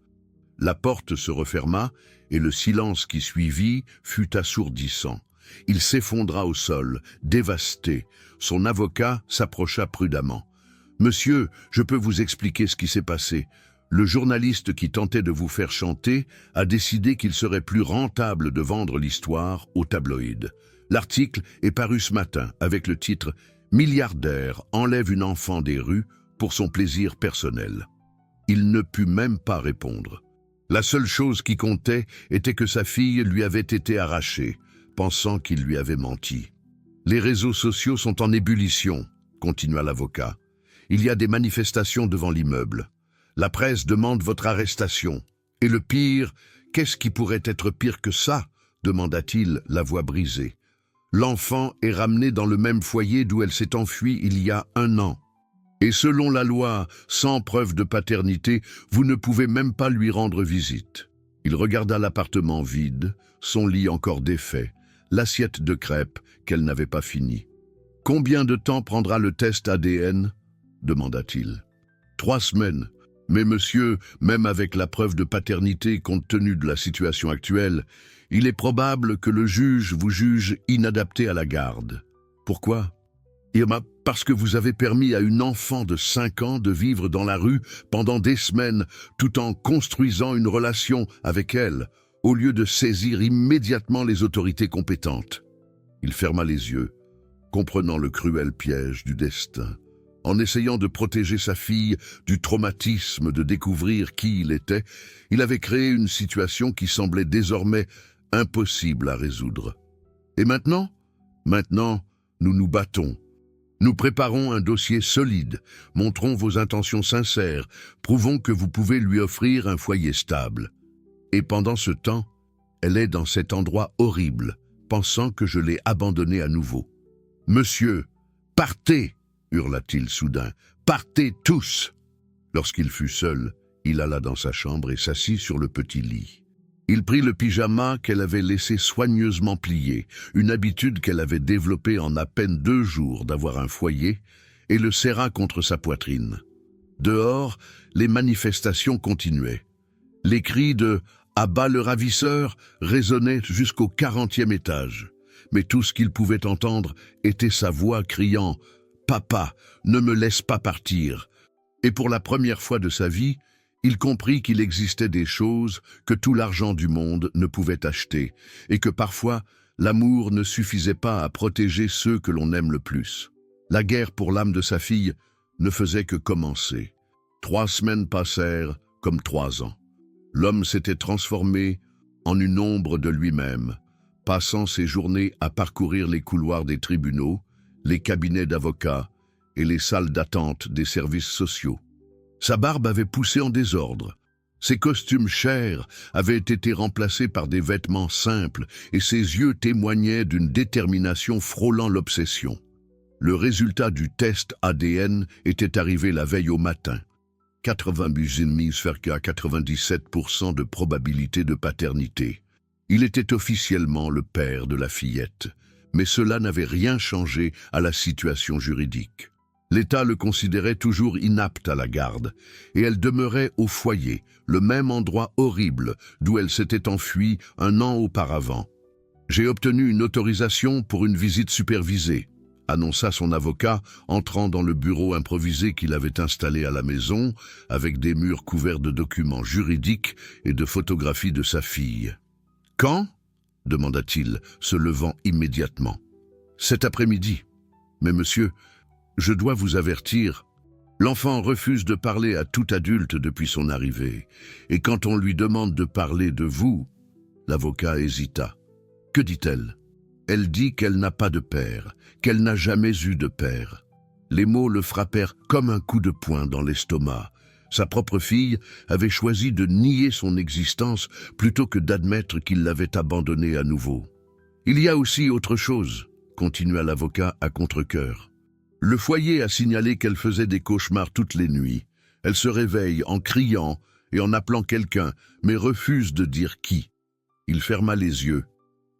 La porte se referma et le silence qui suivit fut assourdissant. Il s'effondra au sol, dévasté. Son avocat s'approcha prudemment. « Monsieur, je peux vous expliquer ce qui s'est passé. Le journaliste qui tentait de vous faire chanter a décidé qu'il serait plus rentable de vendre l'histoire au tabloïd. L'article est paru ce matin avec le titre « Milliardaire enlève une enfant des rues pour son plaisir personnel ». Il ne put même pas répondre. La seule chose qui comptait était que sa fille lui avait été arrachée, pensant qu'il lui avait menti. « Les réseaux sociaux sont en ébullition », continua l'avocat. « Il y a des manifestations devant l'immeuble. La presse demande votre arrestation. Et le pire, qu'est-ce qui pourrait être pire que ça ?» demanda-t-il, la voix brisée. « L'enfant est ramené dans le même foyer d'où elle s'est enfuie il y a 1 an. Et selon la loi, sans preuve de paternité, vous ne pouvez même pas lui rendre visite. » Il regarda l'appartement vide, son lit encore défait, l'assiette de crêpes qu'elle n'avait pas finie. « Combien de temps prendra le test ADN ?» demanda-t-il. « 3 semaines. Mais monsieur, même avec la preuve de paternité compte tenu de la situation actuelle, il est probable que le juge vous juge inadapté à la garde. Pourquoi ? Parce que vous avez permis à une enfant de 5 ans de vivre dans la rue pendant des semaines tout en construisant une relation avec elle, au lieu de saisir immédiatement les autorités compétentes. » Il ferma les yeux, comprenant le cruel piège du destin. En essayant de protéger sa fille du traumatisme de découvrir qui il était, il avait créé une situation qui semblait désormais impossible à résoudre. Et maintenant ? Maintenant, nous nous battons. Nous préparons un dossier solide, montrons vos intentions sincères, prouvons que vous pouvez lui offrir un foyer stable. Et pendant ce temps, elle est dans cet endroit horrible, pensant que je l'ai abandonnée à nouveau. « Monsieur, partez !» hurla-t-il soudain. « Partez tous !» Lorsqu'il fut seul, il alla dans sa chambre et s'assit sur le petit lit. Il prit le pyjama qu'elle avait laissé soigneusement plié, une habitude qu'elle avait développée en à peine 2 jours d'avoir un foyer, et le serra contre sa poitrine. Dehors, les manifestations continuaient. Les cris de « À bas le ravisseur » résonnaient jusqu'au 40e étage. Mais tout ce qu'il pouvait entendre était sa voix criant « Papa, ne me laisse pas partir !» Et pour la première fois de sa vie, il comprit qu'il existait des choses que tout l'argent du monde ne pouvait acheter, et que parfois, l'amour ne suffisait pas à protéger ceux que l'on aime le plus. La guerre pour l'âme de sa fille ne faisait que commencer. 3 semaines passèrent comme 3 ans. L'homme s'était transformé en une ombre de lui-même, passant ses journées à parcourir les couloirs des tribunaux, les cabinets d'avocats et les salles d'attente des services sociaux. Sa barbe avait poussé en désordre. Ses costumes chers avaient été remplacés par des vêtements simples et ses yeux témoignaient d'une détermination frôlant l'obsession. Le résultat du test ADN était arrivé la veille au matin. 97% de probabilité de paternité. Il était officiellement le père de la fillette, mais cela n'avait rien changé à la situation juridique. L'État le considérait toujours inapte à la garde, et elle demeurait au foyer, le même endroit horrible d'où elle s'était enfuie un an auparavant. « J'ai obtenu une autorisation pour une visite supervisée », annonça son avocat, entrant dans le bureau improvisé qu'il avait installé à la maison, avec des murs couverts de documents juridiques et de photographies de sa fille. « Quand » demanda-t-il, se levant immédiatement. « Cet après-midi. Mais monsieur, je dois vous avertir, l'enfant refuse de parler à tout adulte depuis son arrivée, et quand on lui demande de parler de vous, » l'avocat hésita. « Que dit-elle ? » Elle dit qu'elle n'a pas de père, qu'elle n'a jamais eu de père. Les mots le frappèrent comme un coup de poing dans l'estomac. Sa propre fille avait choisi de nier son existence plutôt que d'admettre qu'il l'avait abandonnée à nouveau. « Il y a aussi autre chose, » continua l'avocat à contre-cœur. Le foyer a signalé qu'elle faisait des cauchemars toutes les nuits. Elle se réveille en criant et en appelant quelqu'un, mais refuse de dire qui. Il ferma les yeux,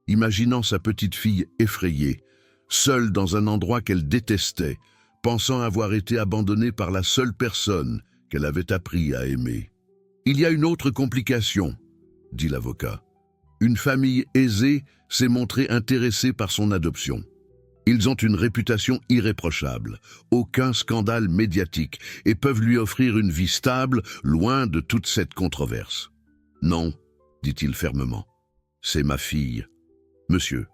imaginant sa petite fille effrayée, seule dans un endroit qu'elle détestait, pensant avoir été abandonnée par la seule personne qu'elle avait appris à aimer. « Il y a une autre complication, » dit l'avocat. « Une famille aisée s'est montrée intéressée par son adoption. Ils ont une réputation irréprochable, aucun scandale médiatique, et peuvent lui offrir une vie stable, loin de toute cette controverse. »« Non, » dit-il fermement, « c'est ma fille. Monsieur,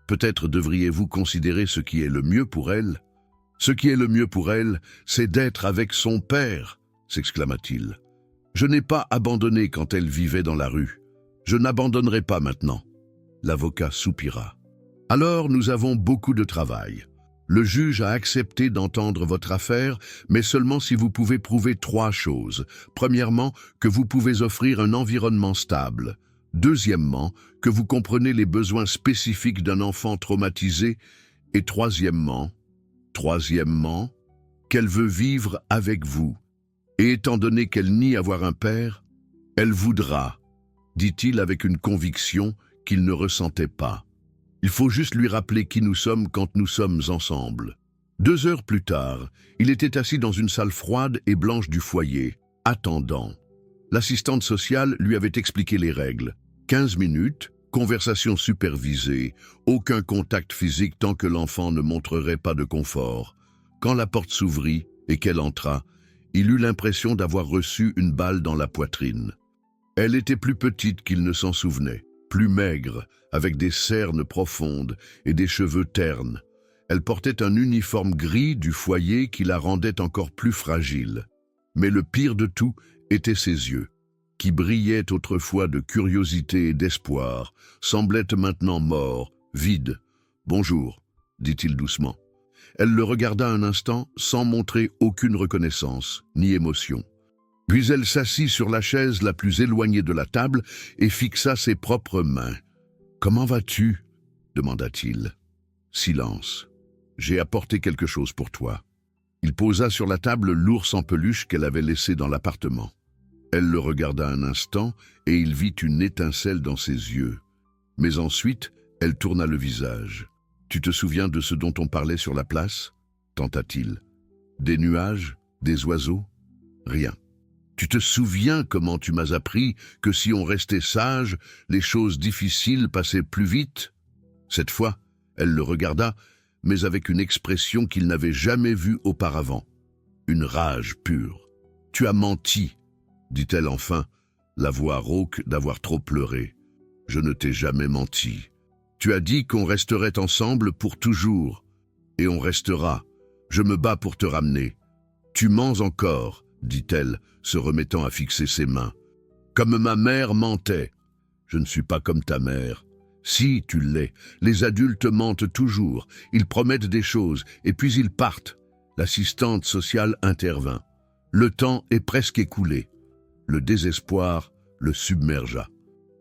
peut-être devriez-vous considérer ce qui est le mieux pour elle. Ce qui est le mieux pour elle, c'est d'être avec son père, » s'exclama-t-il. « Je n'ai pas abandonné quand elle vivait dans la rue. Je n'abandonnerai pas maintenant. » L'avocat soupira. « Alors nous avons beaucoup de travail. Le juge a accepté d'entendre votre affaire, mais seulement si vous pouvez prouver 3 choses. Premièrement, que vous pouvez offrir un environnement stable. Deuxièmement, que vous comprenez les besoins spécifiques d'un enfant traumatisé. Et troisièmement, qu'elle veut vivre avec vous. Et étant donné qu'elle nie avoir un père, elle voudra, dit-il avec une conviction qu'il ne ressentait pas. Il faut juste lui rappeler qui nous sommes quand nous sommes ensemble. 2 heures plus tard, il était assis dans une salle froide et blanche du foyer, attendant. L'assistante sociale lui avait expliqué les règles. 15 minutes, conversation supervisée, aucun contact physique tant que l'enfant ne montrerait pas de confort. Quand la porte s'ouvrit et qu'elle entra, il eut l'impression d'avoir reçu une balle dans la poitrine. Elle était plus petite qu'il ne s'en souvenait, plus maigre, avec des cernes profondes et des cheveux ternes. Elle portait un uniforme gris du foyer qui la rendait encore plus fragile. Mais le pire de tout était ses yeux, qui brillaient autrefois de curiosité et d'espoir, semblaient maintenant morts, vides. « Bonjour », dit-il doucement. Elle le regarda un instant sans montrer aucune reconnaissance, ni émotion. Puis elle s'assit sur la chaise la plus éloignée de la table et fixa ses propres mains. « Comment vas-tu » demanda-t-il. Silence. « J'ai apporté quelque chose pour toi. » Il posa sur la table l'ours en peluche qu'elle avait laissé dans l'appartement. Elle le regarda un instant et il vit une étincelle dans ses yeux. Mais ensuite, elle tourna le visage. « Tu te souviens de ce dont on parlait sur la place » tenta-t-il. « Des nuages, des oiseaux ?» Rien. « Tu te souviens comment tu m'as appris que si on restait sage, les choses difficiles passaient plus vite ?» Cette fois, elle le regarda, mais avec une expression qu'il n'avait jamais vue auparavant. Une rage pure. « Tu as menti !» dit-elle enfin, la voix rauque d'avoir trop pleuré. « Je ne t'ai jamais menti. Tu as dit qu'on resterait ensemble pour toujours. Et on restera. Je me bats pour te ramener. Tu mens encore, dit-elle, se remettant à fixer ses mains. Comme ma mère mentait. Je ne suis pas comme ta mère. Si, tu l'es. Les adultes mentent toujours. Ils promettent des choses, et puis ils partent. L'assistante sociale intervint. Le temps est presque écoulé. Le désespoir le submergea.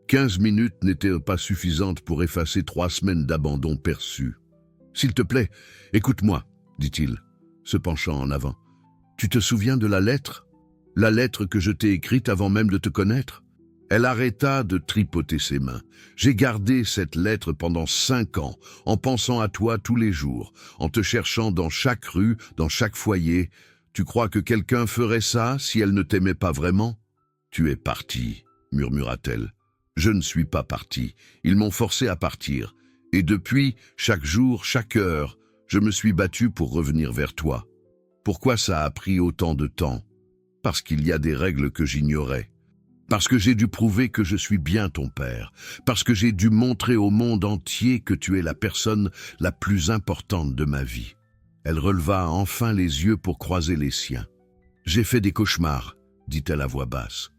15 minutes n'étaient pas suffisantes pour effacer 3 semaines d'abandon perçu. « S'il te plaît, écoute-moi, » dit-il, se penchant en avant. « Tu te souviens de la lettre ? La lettre que je t'ai écrite avant même de te connaître ? Elle arrêta de tripoter ses mains. J'ai gardé cette lettre pendant 5 ans, en pensant à toi tous les jours, en te cherchant dans chaque rue, dans chaque foyer. Tu crois que quelqu'un ferait ça si elle ne t'aimait pas vraiment? Tu es parti, murmura-t-elle. Je ne suis pas parti. Ils m'ont forcé à partir. Et depuis, chaque jour, chaque heure, je me suis battu pour revenir vers toi. Pourquoi ça a pris autant de temps? Parce qu'il y a des règles que j'ignorais. Parce que j'ai dû prouver que je suis bien ton père. Parce que j'ai dû montrer au monde entier que tu es la personne la plus importante de ma vie. Elle releva enfin les yeux pour croiser les siens. J'ai fait des cauchemars, dit-elle à voix basse.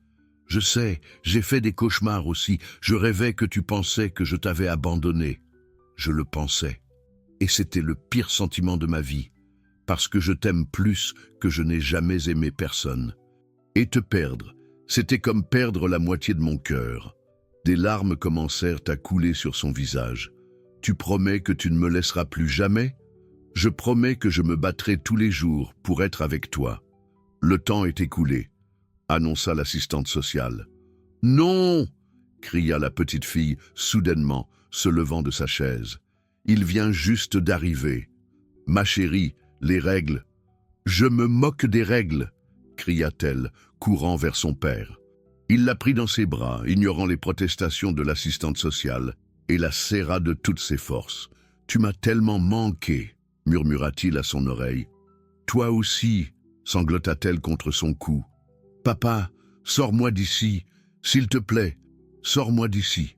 Je sais, j'ai fait des cauchemars aussi. Je rêvais que tu pensais que je t'avais abandonné. Je le pensais. Et c'était le pire sentiment de ma vie. Parce que je t'aime plus que je n'ai jamais aimé personne. Et te perdre, c'était comme perdre la moitié de mon cœur. Des larmes commencèrent à couler sur son visage. Tu promets que tu ne me laisseras plus jamais? Je promets que je me battrai tous les jours pour être avec toi. Le temps est écoulé, annonça l'assistante sociale. Non! Cria la petite fille soudainement, se levant de sa chaise. Il vient juste d'arriver. Ma chérie, les règles. Je me moque des règles, cria-t-elle, courant vers son père. Il la prit dans ses bras, ignorant les protestations de l'assistante sociale, et la serra de toutes ses forces. Tu m'as tellement manqué, murmura-t-il à son oreille. Toi aussi, sanglota-t-elle contre son cou. Papa, sors-moi d'ici, s'il te plaît, sors-moi d'ici.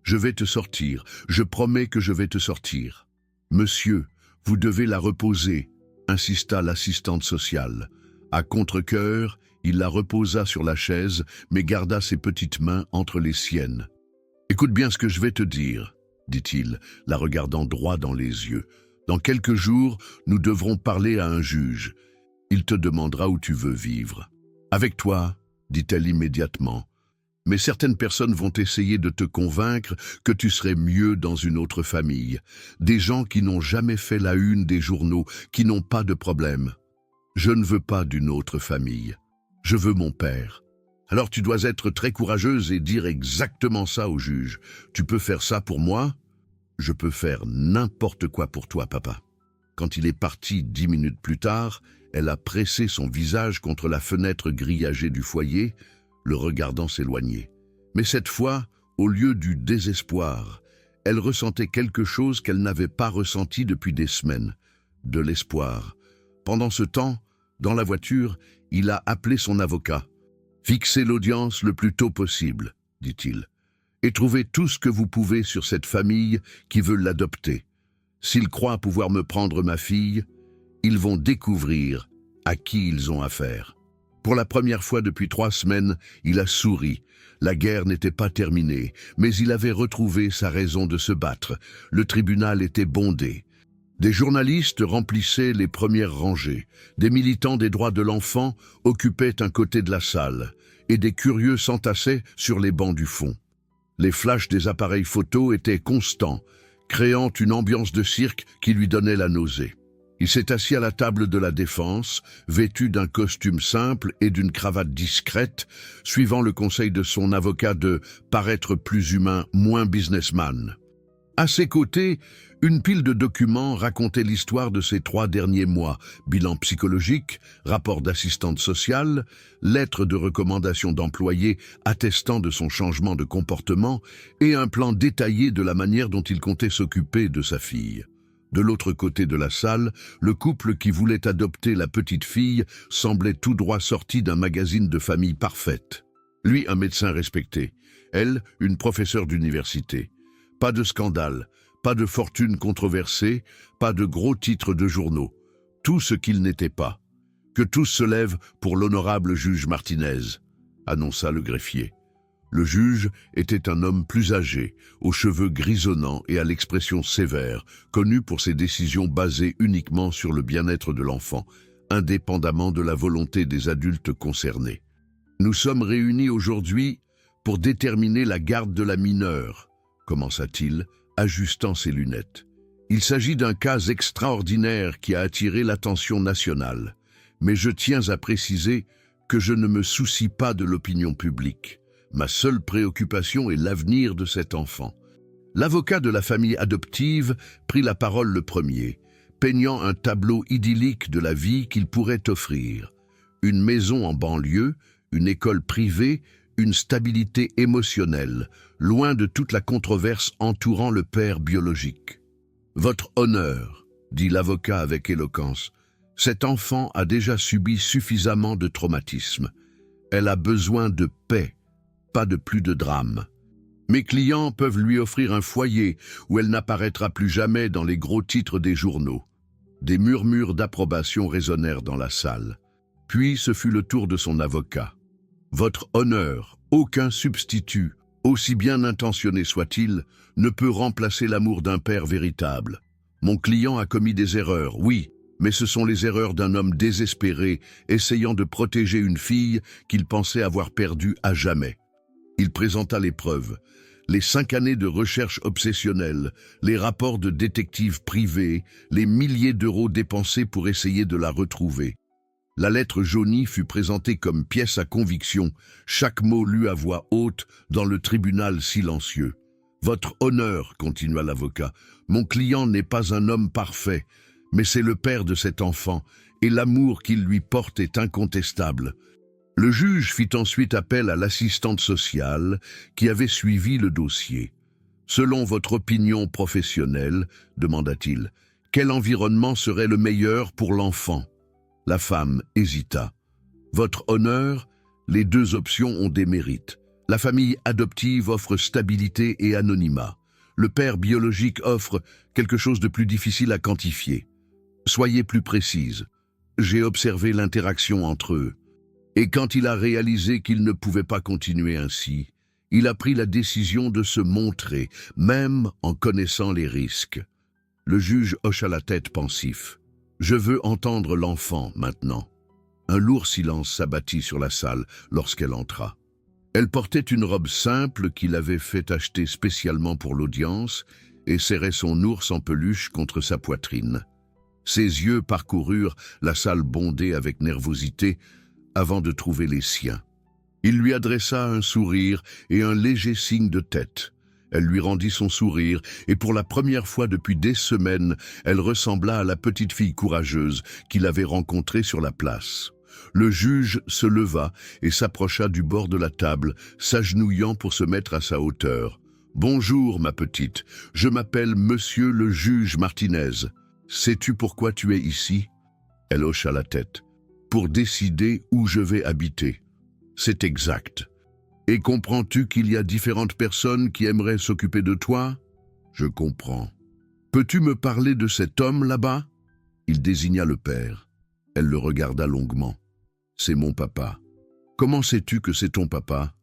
Je vais te sortir, je promets que je vais te sortir. Monsieur, vous devez la reposer, insista l'assistante sociale. À contre-cœur, il la reposa sur la chaise, mais garda ses petites mains entre les siennes. « Écoute bien ce que je vais te dire, » dit-il, la regardant droit dans les yeux. « Dans quelques jours, nous devrons parler à un juge. Il te demandera où tu veux vivre. »« Avec toi, » dit-elle immédiatement. « Mais certaines personnes vont essayer de te convaincre que tu serais mieux dans une autre famille. Des gens qui n'ont jamais fait la une des journaux, qui n'ont pas de problème. Je ne veux pas d'une autre famille. Je veux mon père. Alors tu dois être très courageuse et dire exactement ça au juge. Tu peux faire ça pour moi? Je peux faire n'importe quoi pour toi, papa. » Quand il est parti 10 minutes plus tard, elle a pressé son visage contre la fenêtre grillagée du foyer, le regardant s'éloigner. Mais cette fois, au lieu du désespoir, elle ressentait quelque chose qu'elle n'avait pas ressenti depuis des semaines, de l'espoir. Pendant ce temps, dans la voiture, il a appelé son avocat. « Fixez l'audience le plus tôt possible, » dit-il, « et trouvez tout ce que vous pouvez sur cette famille qui veut l'adopter. S'ils croient pouvoir me prendre ma fille, ils vont découvrir à qui ils ont affaire. » Pour la première fois depuis 3 semaines, il a souri. La guerre n'était pas terminée, mais il avait retrouvé sa raison de se battre. Le tribunal était bondé. Des journalistes remplissaient les premières rangées. Des militants des droits de l'enfant occupaient un côté de la salle, et des curieux s'entassaient sur les bancs du fond. Les flashs des appareils photo étaient constants, créant une ambiance de cirque qui lui donnait la nausée. Il s'est assis à la table de la défense, vêtu d'un costume simple et d'une cravate discrète, suivant le conseil de son avocat de paraître plus humain, moins businessman. À ses côtés, une pile de documents racontait l'histoire de ces 3 derniers mois, bilan psychologique, rapport d'assistante sociale, lettre de recommandation d'employés attestant de son changement de comportement et un plan détaillé de la manière dont il comptait s'occuper de sa fille. De l'autre côté de la salle, le couple qui voulait adopter la petite fille semblait tout droit sorti d'un magazine de famille parfaite. Lui, un médecin respecté. Elle, une professeure d'université. Pas de scandale, pas de fortune controversée, pas de gros titres de journaux. Tout ce qu'il n'était pas. Que tous se lèvent pour l'honorable juge Martinez, annonça le greffier. Le juge était un homme plus âgé, aux cheveux grisonnants et à l'expression sévère, connu pour ses décisions basées uniquement sur le bien-être de l'enfant, indépendamment de la volonté des adultes concernés. « Nous sommes réunis aujourd'hui pour déterminer la garde de la mineure, » commença-t-il, ajustant ses lunettes. « Il s'agit d'un cas extraordinaire qui a attiré l'attention nationale, mais je tiens à préciser que je ne me soucie pas de l'opinion publique. Ma seule préoccupation est l'avenir de cet enfant. » L'avocat de la famille adoptive prit la parole le premier, peignant un tableau idyllique de la vie qu'il pourrait offrir. Une maison en banlieue, une école privée, une stabilité émotionnelle, loin de toute la controverse entourant le père biologique. « Votre honneur, » dit l'avocat avec éloquence, « cet enfant a déjà subi suffisamment de traumatisme. Elle a besoin de paix, pas de plus de drame. Mes clients peuvent lui offrir un foyer où elle n'apparaîtra plus jamais dans les gros titres des journaux. » Des murmures d'approbation résonnèrent dans la salle. Puis ce fut le tour de son avocat. « Votre honneur, aucun substitut, aussi bien intentionné soit-il, ne peut remplacer l'amour d'un père véritable. Mon client a commis des erreurs, oui, mais ce sont les erreurs d'un homme désespéré, essayant de protéger une fille qu'il pensait avoir perdue à jamais. » Il présenta les preuves. Les 5 années de recherche obsessionnelle, les rapports de détectives privés, les milliers d'euros dépensés pour essayer de la retrouver. La lettre jaunie fut présentée comme pièce à conviction, chaque mot lu à voix haute dans le tribunal silencieux. « Votre honneur, » continua l'avocat, « mon client n'est pas un homme parfait, mais c'est le père de cet enfant, et l'amour qu'il lui porte est incontestable. » Le juge fit ensuite appel à l'assistante sociale qui avait suivi le dossier. « Selon votre opinion professionnelle, » demanda-t-il, « quel environnement serait le meilleur pour l'enfant ?» La femme hésita. « Votre honneur, les 2 options ont des mérites. La famille adoptive offre stabilité et anonymat. Le père biologique offre quelque chose de plus difficile à quantifier. Soyez plus précise. J'ai observé l'interaction entre eux. Et quand il a réalisé qu'il ne pouvait pas continuer ainsi, il a pris la décision de se montrer, même en connaissant les risques. » Le juge hocha la tête pensif. « Je veux entendre l'enfant maintenant. » Un lourd silence s'abattit sur la salle lorsqu'elle entra. Elle portait une robe simple qu'il avait fait acheter spécialement pour l'audience et serrait son ours en peluche contre sa poitrine. Ses yeux parcoururent la salle bondée avec nervosité avant de trouver les siens. Il lui adressa un sourire et un léger signe de tête. Elle lui rendit son sourire, et pour la première fois depuis des semaines, elle ressembla à la petite fille courageuse qu'il avait rencontrée sur la place. Le juge se leva et s'approcha du bord de la table, s'agenouillant pour se mettre à sa hauteur. « Bonjour, ma petite, je m'appelle Monsieur le juge Martinez. Sais-tu pourquoi tu es ici ?» Elle hocha la tête. « Pour décider où je vais habiter. » « C'est exact. Et comprends-tu qu'il y a différentes personnes qui aimeraient s'occuper de toi ? » ?»« Je comprends. Peux-tu me parler de cet homme là-bas ?» Il désigna le père. Elle le regarda longuement. « C'est mon papa. »« Comment sais-tu que c'est ton papa ?»«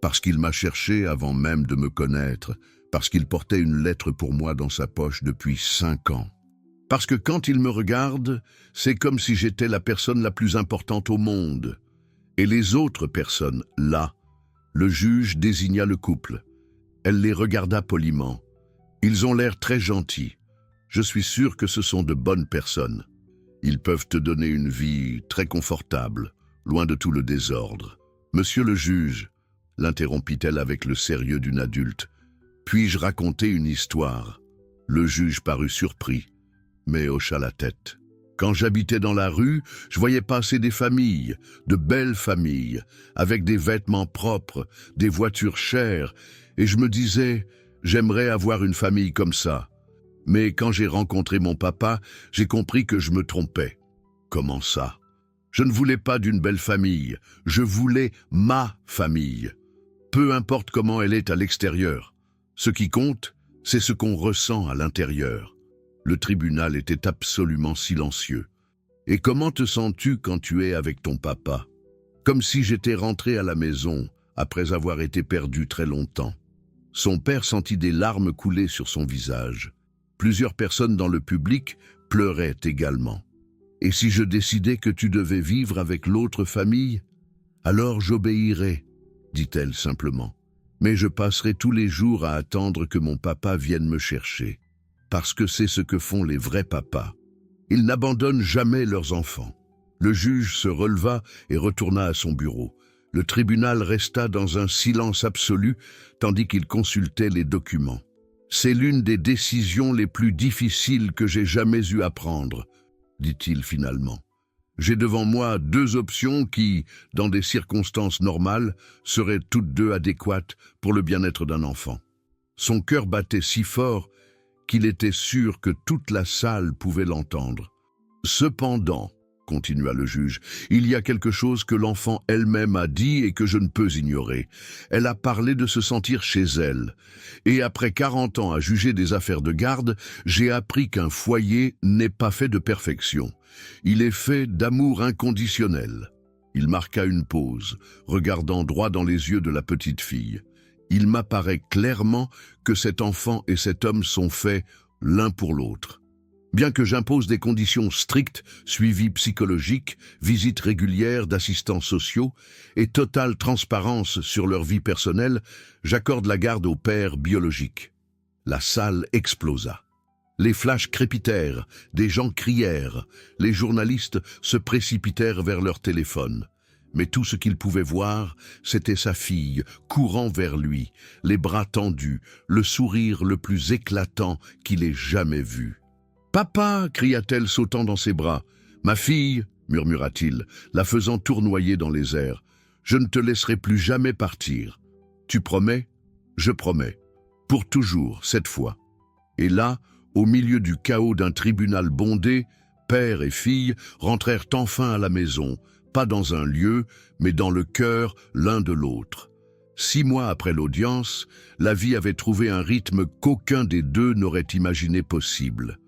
Parce qu'il m'a cherché avant même de me connaître, parce qu'il portait une lettre pour moi dans sa poche depuis 5 ans. Parce que quand il me regarde, c'est comme si j'étais la personne la plus importante au monde. Et les autres personnes, là, le juge désigna le couple. Elle les regarda poliment. Ils ont l'air très gentils. Je suis sûr que ce sont de bonnes personnes. Ils peuvent te donner une vie très confortable, loin de tout le désordre. Monsieur le juge, l'interrompit-elle avec le sérieux d'une adulte, puis-je raconter une histoire ? Le juge parut surpris, mais hocha la tête. Quand j'habitais dans la rue, je voyais passer des familles, de belles familles, avec des vêtements propres, des voitures chères, et je me disais, j'aimerais avoir une famille comme ça. Mais quand j'ai rencontré mon papa, j'ai compris que je me trompais. Comment ça ? Je ne voulais pas d'une belle famille, je voulais ma famille. Peu importe comment elle est à l'extérieur. Ce qui compte, c'est ce qu'on ressent à l'intérieur. Le tribunal était absolument silencieux. « Et comment te sens-tu quand tu es avec ton papa ?» Comme si j'étais rentré à la maison, après avoir été perdu très longtemps. Son père sentit des larmes couler sur son visage. Plusieurs personnes dans le public pleuraient également. « Et si je décidais que tu devais vivre avec l'autre famille ? Alors j'obéirais, » dit-elle simplement. « Mais je passerai tous les jours à attendre que mon papa vienne me chercher. Parce que c'est ce que font les vrais papas. Ils n'abandonnent jamais leurs enfants. » Le juge se releva et retourna à son bureau. Le tribunal resta dans un silence absolu tandis qu'il consultait les documents. C'est l'une des décisions les plus difficiles que j'ai jamais eu à prendre, dit-il finalement. J'ai devant moi deux options qui, dans des circonstances normales, seraient toutes deux adéquates pour le bien-être d'un enfant. Son cœur battait si fort qu'il était sûr que toute la salle pouvait l'entendre. Cependant, continua le juge, il y a quelque chose que l'enfant elle-même a dit et que je ne peux ignorer. Elle a parlé de se sentir chez elle. Et après 40 ans à juger des affaires de garde, j'ai appris qu'un foyer n'est pas fait de perfection. Il est fait d'amour inconditionnel. Il marqua une pause, regardant droit dans les yeux de la petite fille. Il m'apparaît clairement que cet enfant et cet homme sont faits l'un pour l'autre. Bien que j'impose des conditions strictes, suivi psychologique, visites régulières d'assistants sociaux et totale transparence sur leur vie personnelle, j'accorde la garde au père biologique. La salle explosa. Les flashs crépitèrent, des gens crièrent, les journalistes se précipitèrent vers leur téléphone. Mais tout ce qu'ils pouvaient voir, c'était sa fille, courant vers lui, les bras tendus, le sourire le plus éclatant qu'il ait jamais vu. « Papa !» cria-t-elle sautant dans ses bras. « Ma fille !» murmura-t-il, la faisant tournoyer dans les airs. « Je ne te laisserai plus jamais partir. Tu promets ?»« Je promets. Pour toujours, cette fois. » Et là, au milieu du chaos d'un tribunal bondé, père et fille rentrèrent enfin à la maison, pas dans un lieu, mais dans le cœur l'un de l'autre. 6 mois après l'audience, la vie avait trouvé un rythme qu'aucun des deux n'aurait imaginé possible.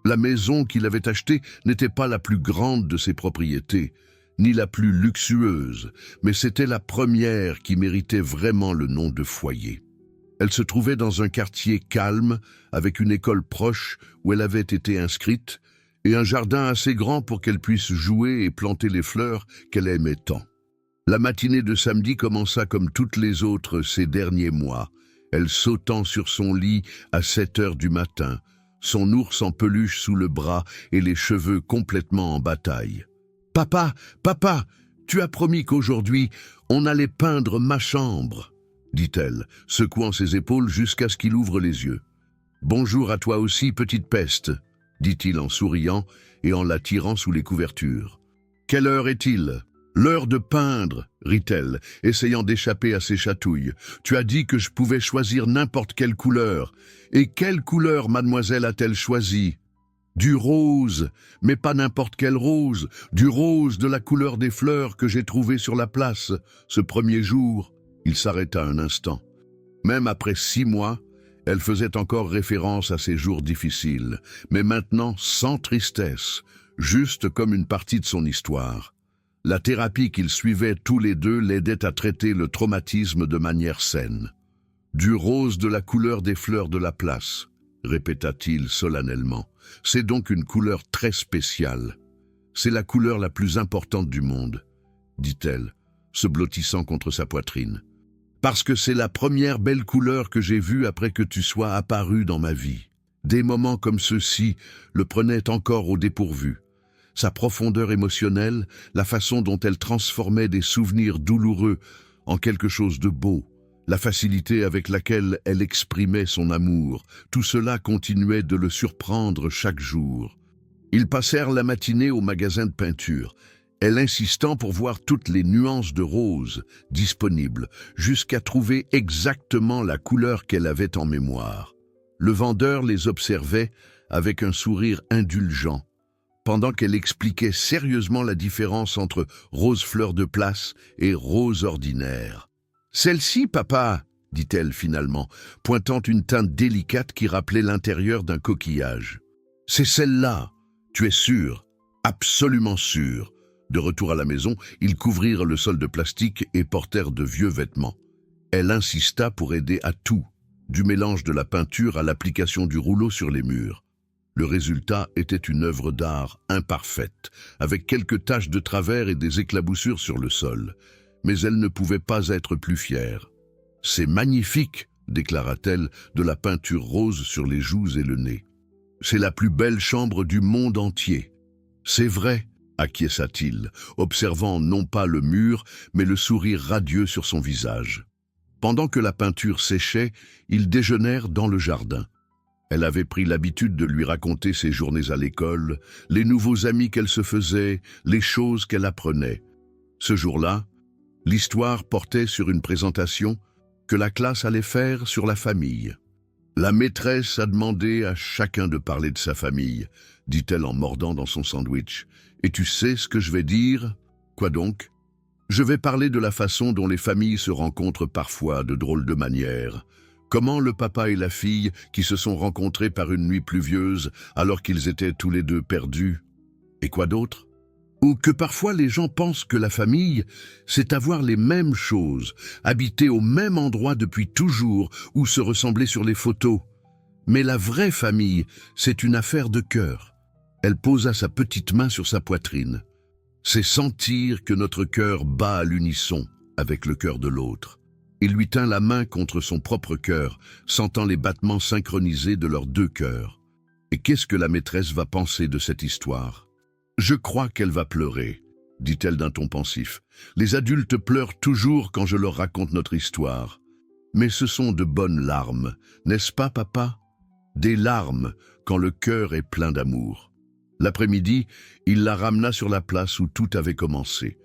La maison qu'il avait achetée n'était pas la plus grande de ses propriétés, ni la plus luxueuse, mais c'était la première qui méritait vraiment le nom de foyer. Elle se trouvait dans un quartier calme, avec une école proche où elle avait été inscrite, et un jardin assez grand pour qu'elle puisse jouer et planter les fleurs qu'elle aimait tant. La matinée de samedi commença comme toutes les autres ces derniers mois, elle sautant sur son lit à 7 heures du matin, son ours en peluche sous le bras et les cheveux complètement en bataille. « Papa, papa, tu as promis qu'aujourd'hui, on allait peindre ma chambre !» dit-elle, secouant ses épaules jusqu'à ce qu'il ouvre les yeux. « Bonjour à toi aussi, petite peste !» dit-il en souriant et en la tirant sous les couvertures. « Quelle heure est-il ?»« L'heure de peindre, rit-elle, essayant d'échapper à ses chatouilles. Tu as dit que je pouvais choisir n'importe quelle couleur. Et quelle couleur mademoiselle a-t-elle choisi ? Du rose, mais pas n'importe quel rose, du rose de la couleur des fleurs que j'ai trouvé sur la place, ce premier jour. » Il s'arrêta un instant. Même après 6 mois, elle faisait encore référence à ces jours difficiles, mais maintenant sans tristesse, juste comme une partie de son histoire. La thérapie qu'ils suivaient tous les deux l'aidait à traiter le traumatisme de manière saine. « Du rose de la couleur des fleurs de la place », répéta-t-il solennellement. « C'est donc une couleur très spéciale. C'est la couleur la plus importante du monde, » dit-elle, se blottissant contre sa poitrine. « Parce que c'est la première belle couleur que j'ai vue après que tu sois apparu dans ma vie. » Des moments comme ceux-ci le prenaient encore au dépourvu. Sa profondeur émotionnelle, la façon dont elle transformait des souvenirs douloureux en quelque chose de beau, la facilité avec laquelle elle exprimait son amour, tout cela continuait de le surprendre chaque jour. Ils passèrent la matinée au magasin de peinture, elle insistant pour voir toutes les nuances de rose disponibles, jusqu'à trouver exactement la couleur qu'elle avait en mémoire. Le vendeur les observait avec un sourire indulgent, pendant qu'elle expliquait sérieusement la différence entre rose fleur de place et rose ordinaire. « Celle-ci, papa !» dit-elle finalement, pointant une teinte délicate qui rappelait l'intérieur d'un coquillage. « C'est celle-là, tu es sûr, absolument sûr. » De retour à la maison, ils couvrirent le sol de plastique et portèrent de vieux vêtements. Elle insista pour aider à tout, du mélange de la peinture à l'application du rouleau sur les murs. Le résultat était une œuvre d'art imparfaite, avec quelques taches de travers et des éclaboussures sur le sol. Mais elle ne pouvait pas être plus fière. « C'est magnifique !» déclara-t-elle, de la peinture rose sur les joues et le nez. « C'est la plus belle chambre du monde entier. »« C'est vrai !» acquiesça-t-il, observant non pas le mur, mais le sourire radieux sur son visage. Pendant que la peinture séchait, ils déjeunèrent dans le jardin. Elle avait pris l'habitude de lui raconter ses journées à l'école, les nouveaux amis qu'elle se faisait, les choses qu'elle apprenait. Ce jour-là, l'histoire portait sur une présentation que la classe allait faire sur la famille. La maîtresse a demandé à chacun de parler de sa famille, dit-elle en mordant dans son sandwich. Et tu sais ce que je vais dire? Quoi donc? Je vais parler de la façon dont les familles se rencontrent parfois de drôles de manières. Comment le papa et la fille qui se sont rencontrés par une nuit pluvieuse alors qu'ils étaient tous les deux perdus. Et quoi d'autre? Ou que parfois les gens pensent que la famille, c'est avoir les mêmes choses, habiter au même endroit depuis toujours ou se ressembler sur les photos. Mais la vraie famille, c'est une affaire de cœur. Elle posa sa petite main sur sa poitrine. C'est sentir que notre cœur bat à l'unisson avec le cœur de l'autre. Il lui tint la main contre son propre cœur, sentant les battements synchronisés de leurs deux cœurs. Et qu'est-ce que la maîtresse va penser de cette histoire? Je crois qu'elle va pleurer, dit-elle d'un ton pensif. Les adultes pleurent toujours quand je leur raconte notre histoire. Mais ce sont de bonnes larmes, n'est-ce pas, papa? Des larmes quand le cœur est plein d'amour. L'après-midi, il la ramena sur la place où tout avait commencé.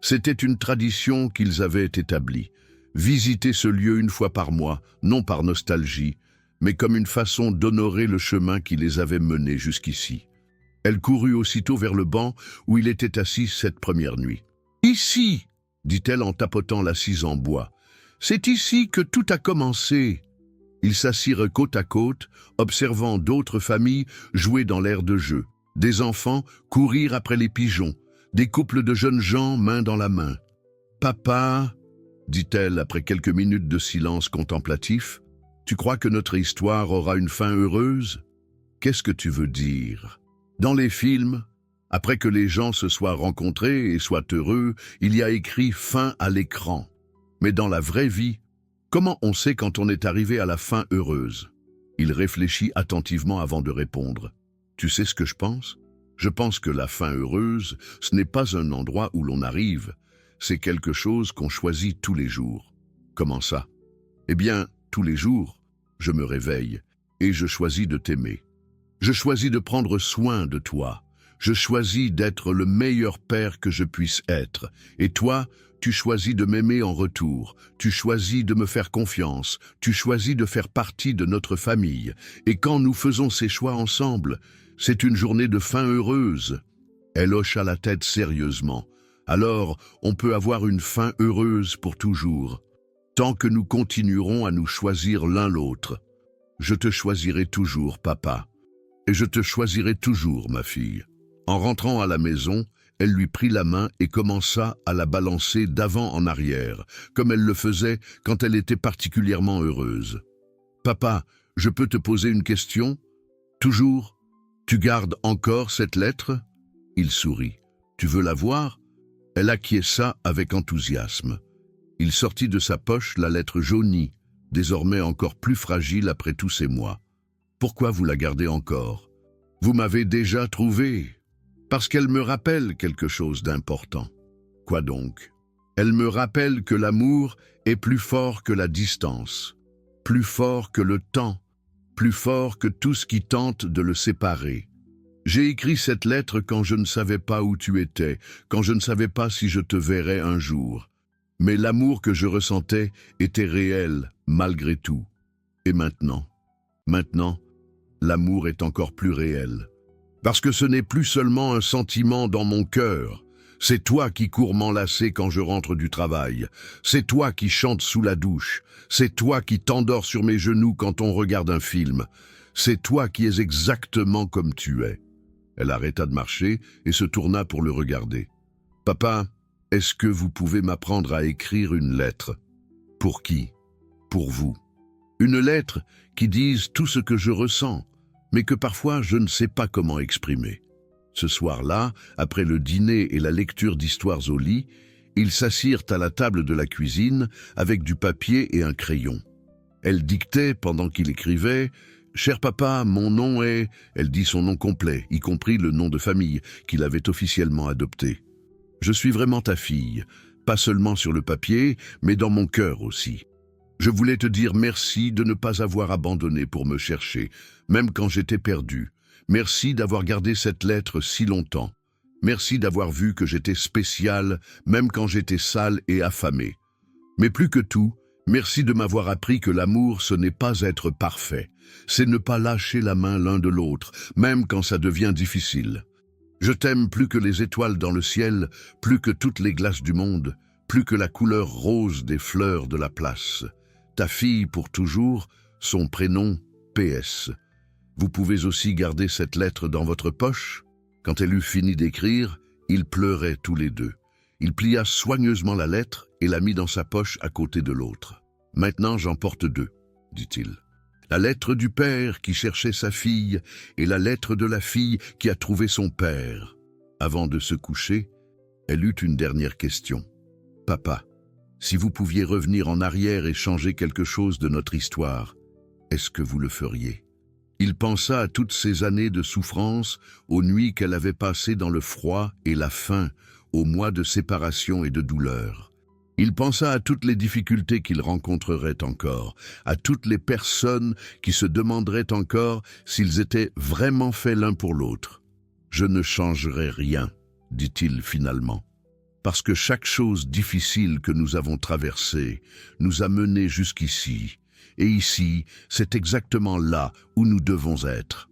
C'était une tradition qu'ils avaient établie. Visiter ce lieu une fois par mois, non par nostalgie, mais comme une façon d'honorer le chemin qui les avait menés jusqu'ici. Elle courut aussitôt vers le banc où il était assis cette première nuit. « Ici !» dit-elle en tapotant l'assise en bois. « C'est ici que tout a commencé !» Ils s'assirent côte à côte, observant d'autres familles jouer dans l'air de jeu. Des enfants courir après les pigeons, des couples de jeunes gens main dans la main. « Papa !» dit-elle après quelques minutes de silence contemplatif, « tu crois que notre histoire aura une fin heureuse? Qu'est-ce que tu veux dire? Dans les films, après que les gens se soient rencontrés et soient heureux, il y a écrit « fin à l'écran ». Mais dans la vraie vie, comment on sait quand on est arrivé à la fin heureuse? Il réfléchit attentivement avant de répondre. « Tu sais ce que je pense? Je pense que la fin heureuse, ce n'est pas un endroit où l'on arrive. C'est quelque chose qu'on choisit tous les jours. » Comment ça? Eh bien, tous les jours, je me réveille et je choisis de t'aimer. Je choisis de prendre soin de toi. Je choisis d'être le meilleur père que je puisse être. Et toi, tu choisis de m'aimer en retour. Tu choisis de me faire confiance. Tu choisis de faire partie de notre famille. Et quand nous faisons ces choix ensemble, c'est une journée de fin heureuse. Elle hocha la tête sérieusement. Alors, on peut avoir une fin heureuse pour toujours, tant que nous continuerons à nous choisir l'un l'autre. Je te choisirai toujours, papa. Et je te choisirai toujours, ma fille. En rentrant à la maison, elle lui prit la main et commença à la balancer d'avant en arrière, comme elle le faisait quand elle était particulièrement heureuse. « Papa, je peux te poser une question? Toujours? Tu gardes encore cette lettre ?» Il sourit. « Tu veux la voir ?» Elle acquiesça avec enthousiasme. Il sortit de sa poche la lettre jaunie, désormais encore plus fragile après tous ces mois. « Pourquoi vous la gardez encore? Vous m'avez déjà trouvé. Parce qu'elle me rappelle quelque chose d'important. » « Quoi donc? » « Elle me rappelle que l'amour est plus fort que la distance, plus fort que le temps, plus fort que tout ce qui tente de le séparer. J'ai écrit cette lettre quand je ne savais pas où tu étais, quand je ne savais pas si je te verrais un jour. Mais l'amour que je ressentais était réel, malgré tout. Et maintenant, l'amour est encore plus réel. Parce que ce n'est plus seulement un sentiment dans mon cœur. C'est toi qui cours m'enlacer quand je rentre du travail. C'est toi qui chantes sous la douche. C'est toi qui t'endors sur mes genoux quand on regarde un film. C'est toi qui es exactement comme tu es. Elle arrêta de marcher et se tourna pour le regarder. « Papa, est-ce que vous pouvez m'apprendre à écrire une lettre? » « Pour qui? Pour vous. Une lettre qui dise tout ce que je ressens, mais que parfois je ne sais pas comment exprimer. » Ce soir-là, après le dîner et la lecture d'histoires au lit, ils s'assirent à la table de la cuisine avec du papier et un crayon. Elle dictait pendant qu'il écrivait, Cher papa, mon nom est... Elle dit son nom complet, y compris le nom de famille qu'il avait officiellement adopté. Je suis vraiment ta fille, pas seulement sur le papier, mais dans mon cœur aussi. Je voulais te dire merci de ne pas avoir abandonné pour me chercher, même quand j'étais perdu. Merci d'avoir gardé cette lettre si longtemps. Merci d'avoir vu que j'étais spécial, même quand j'étais sale et affamé. Mais plus que tout, merci de m'avoir appris que l'amour, ce n'est pas être parfait. C'est ne pas lâcher la main l'un de l'autre, même quand ça devient difficile. Je t'aime plus que les étoiles dans le ciel, plus que toutes les glaces du monde, plus que la couleur rose des fleurs de la place. Ta fille pour toujours, son prénom, PS. Vous pouvez aussi garder cette lettre dans votre poche. Quand elle eut fini d'écrire, ils pleuraient tous les deux. Il plia soigneusement la lettre et la mit dans sa poche à côté de l'autre. « Maintenant, j'en porte deux, dit-il. La lettre du père qui cherchait sa fille et la lettre de la fille qui a trouvé son père. » Avant de se coucher, elle eut une dernière question. « Papa, si vous pouviez revenir en arrière et changer quelque chose de notre histoire, est-ce que vous le feriez ?» Il pensa à toutes ces années de souffrance, aux nuits qu'elle avait passées dans le froid et la faim, aux mois de séparation et de douleur. Il pensa à toutes les difficultés qu'il rencontrerait encore, à toutes les personnes qui se demanderaient encore s'ils étaient vraiment faits l'un pour l'autre. « Je ne changerai rien, » dit-il finalement, « parce que chaque chose difficile que nous avons traversée nous a menés jusqu'ici. Et ici, c'est exactement là où nous devons être.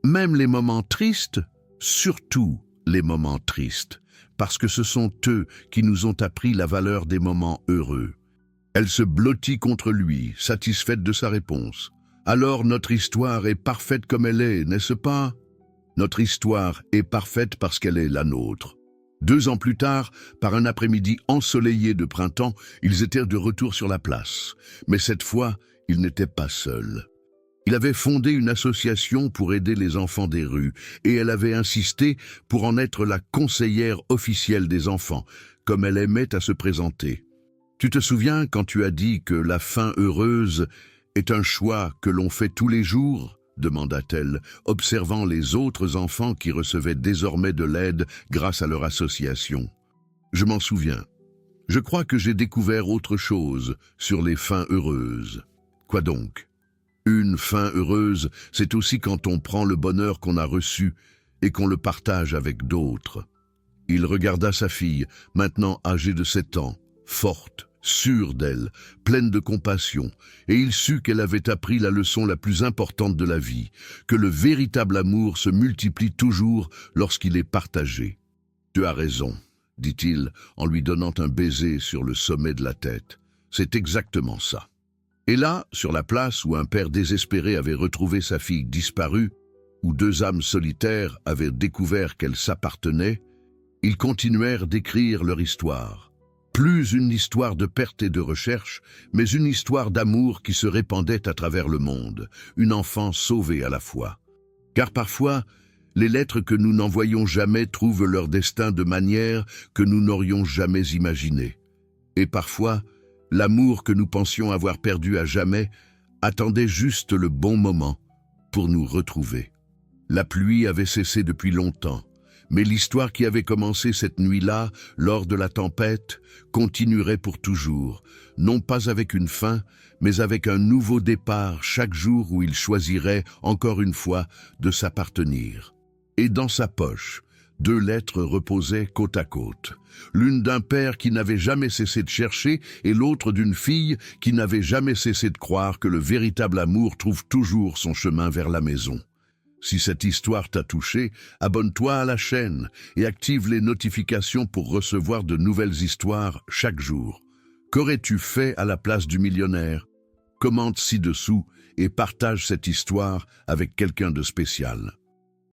Même les moments tristes, surtout les moments tristes, parce que ce sont eux qui nous ont appris la valeur des moments heureux. » Elle se blottit contre lui, satisfaite de sa réponse. « Alors notre histoire est parfaite comme elle est, n'est-ce pas? Notre histoire est parfaite parce qu'elle est la nôtre. » 2 ans plus tard, par un après-midi ensoleillé de printemps, ils étaient de retour sur la place. Mais cette fois, il n'était pas seul. Il avait fondé une association pour aider les enfants des rues et elle avait insisté pour en être la conseillère officielle des enfants, comme elle aimait à se présenter. « Tu te souviens quand tu as dit que la fin heureuse est un choix que l'on fait tous les jours ?» demanda-t-elle, observant les autres enfants qui recevaient désormais de l'aide grâce à leur association. « Je m'en souviens. Je crois que j'ai découvert autre chose sur les fins heureuses. » Quoi donc? Une fin heureuse, c'est aussi quand on prend le bonheur qu'on a reçu et qu'on le partage avec d'autres. Il regarda sa fille, maintenant âgée de 7 ans, forte, sûre d'elle, pleine de compassion, et il sut qu'elle avait appris la leçon la plus importante de la vie, que le véritable amour se multiplie toujours lorsqu'il est partagé. « Tu as raison, » dit-il en lui donnant un baiser sur le sommet de la tête. « C'est exactement ça. » Et là, sur la place où un père désespéré avait retrouvé sa fille disparue, où 2 âmes solitaires avaient découvert qu'elles s'appartenaient, ils continuèrent d'écrire leur histoire. Plus une histoire de perte et de recherche, mais une histoire d'amour qui se répandait à travers le monde, une enfance sauvée à la fois. Car parfois, les lettres que nous n'envoyons jamais trouvent leur destin de manière que nous n'aurions jamais imaginée. Et parfois, l'amour que nous pensions avoir perdu à jamais attendait juste le bon moment pour nous retrouver. La pluie avait cessé depuis longtemps, mais l'histoire qui avait commencé cette nuit-là, lors de la tempête, continuerait pour toujours, non pas avec une fin, mais avec un nouveau départ chaque jour où il choisirait, encore une fois, de s'appartenir. Et dans sa poche, 2 lettres reposaient côte à côte, l'une d'un père qui n'avait jamais cessé de chercher et l'autre d'une fille qui n'avait jamais cessé de croire que le véritable amour trouve toujours son chemin vers la maison. Si cette histoire t'a touché, abonne-toi à la chaîne et active les notifications pour recevoir de nouvelles histoires chaque jour. Qu'aurais-tu fait à la place du millionnaire? Commente ci-dessous et partage cette histoire avec quelqu'un de spécial.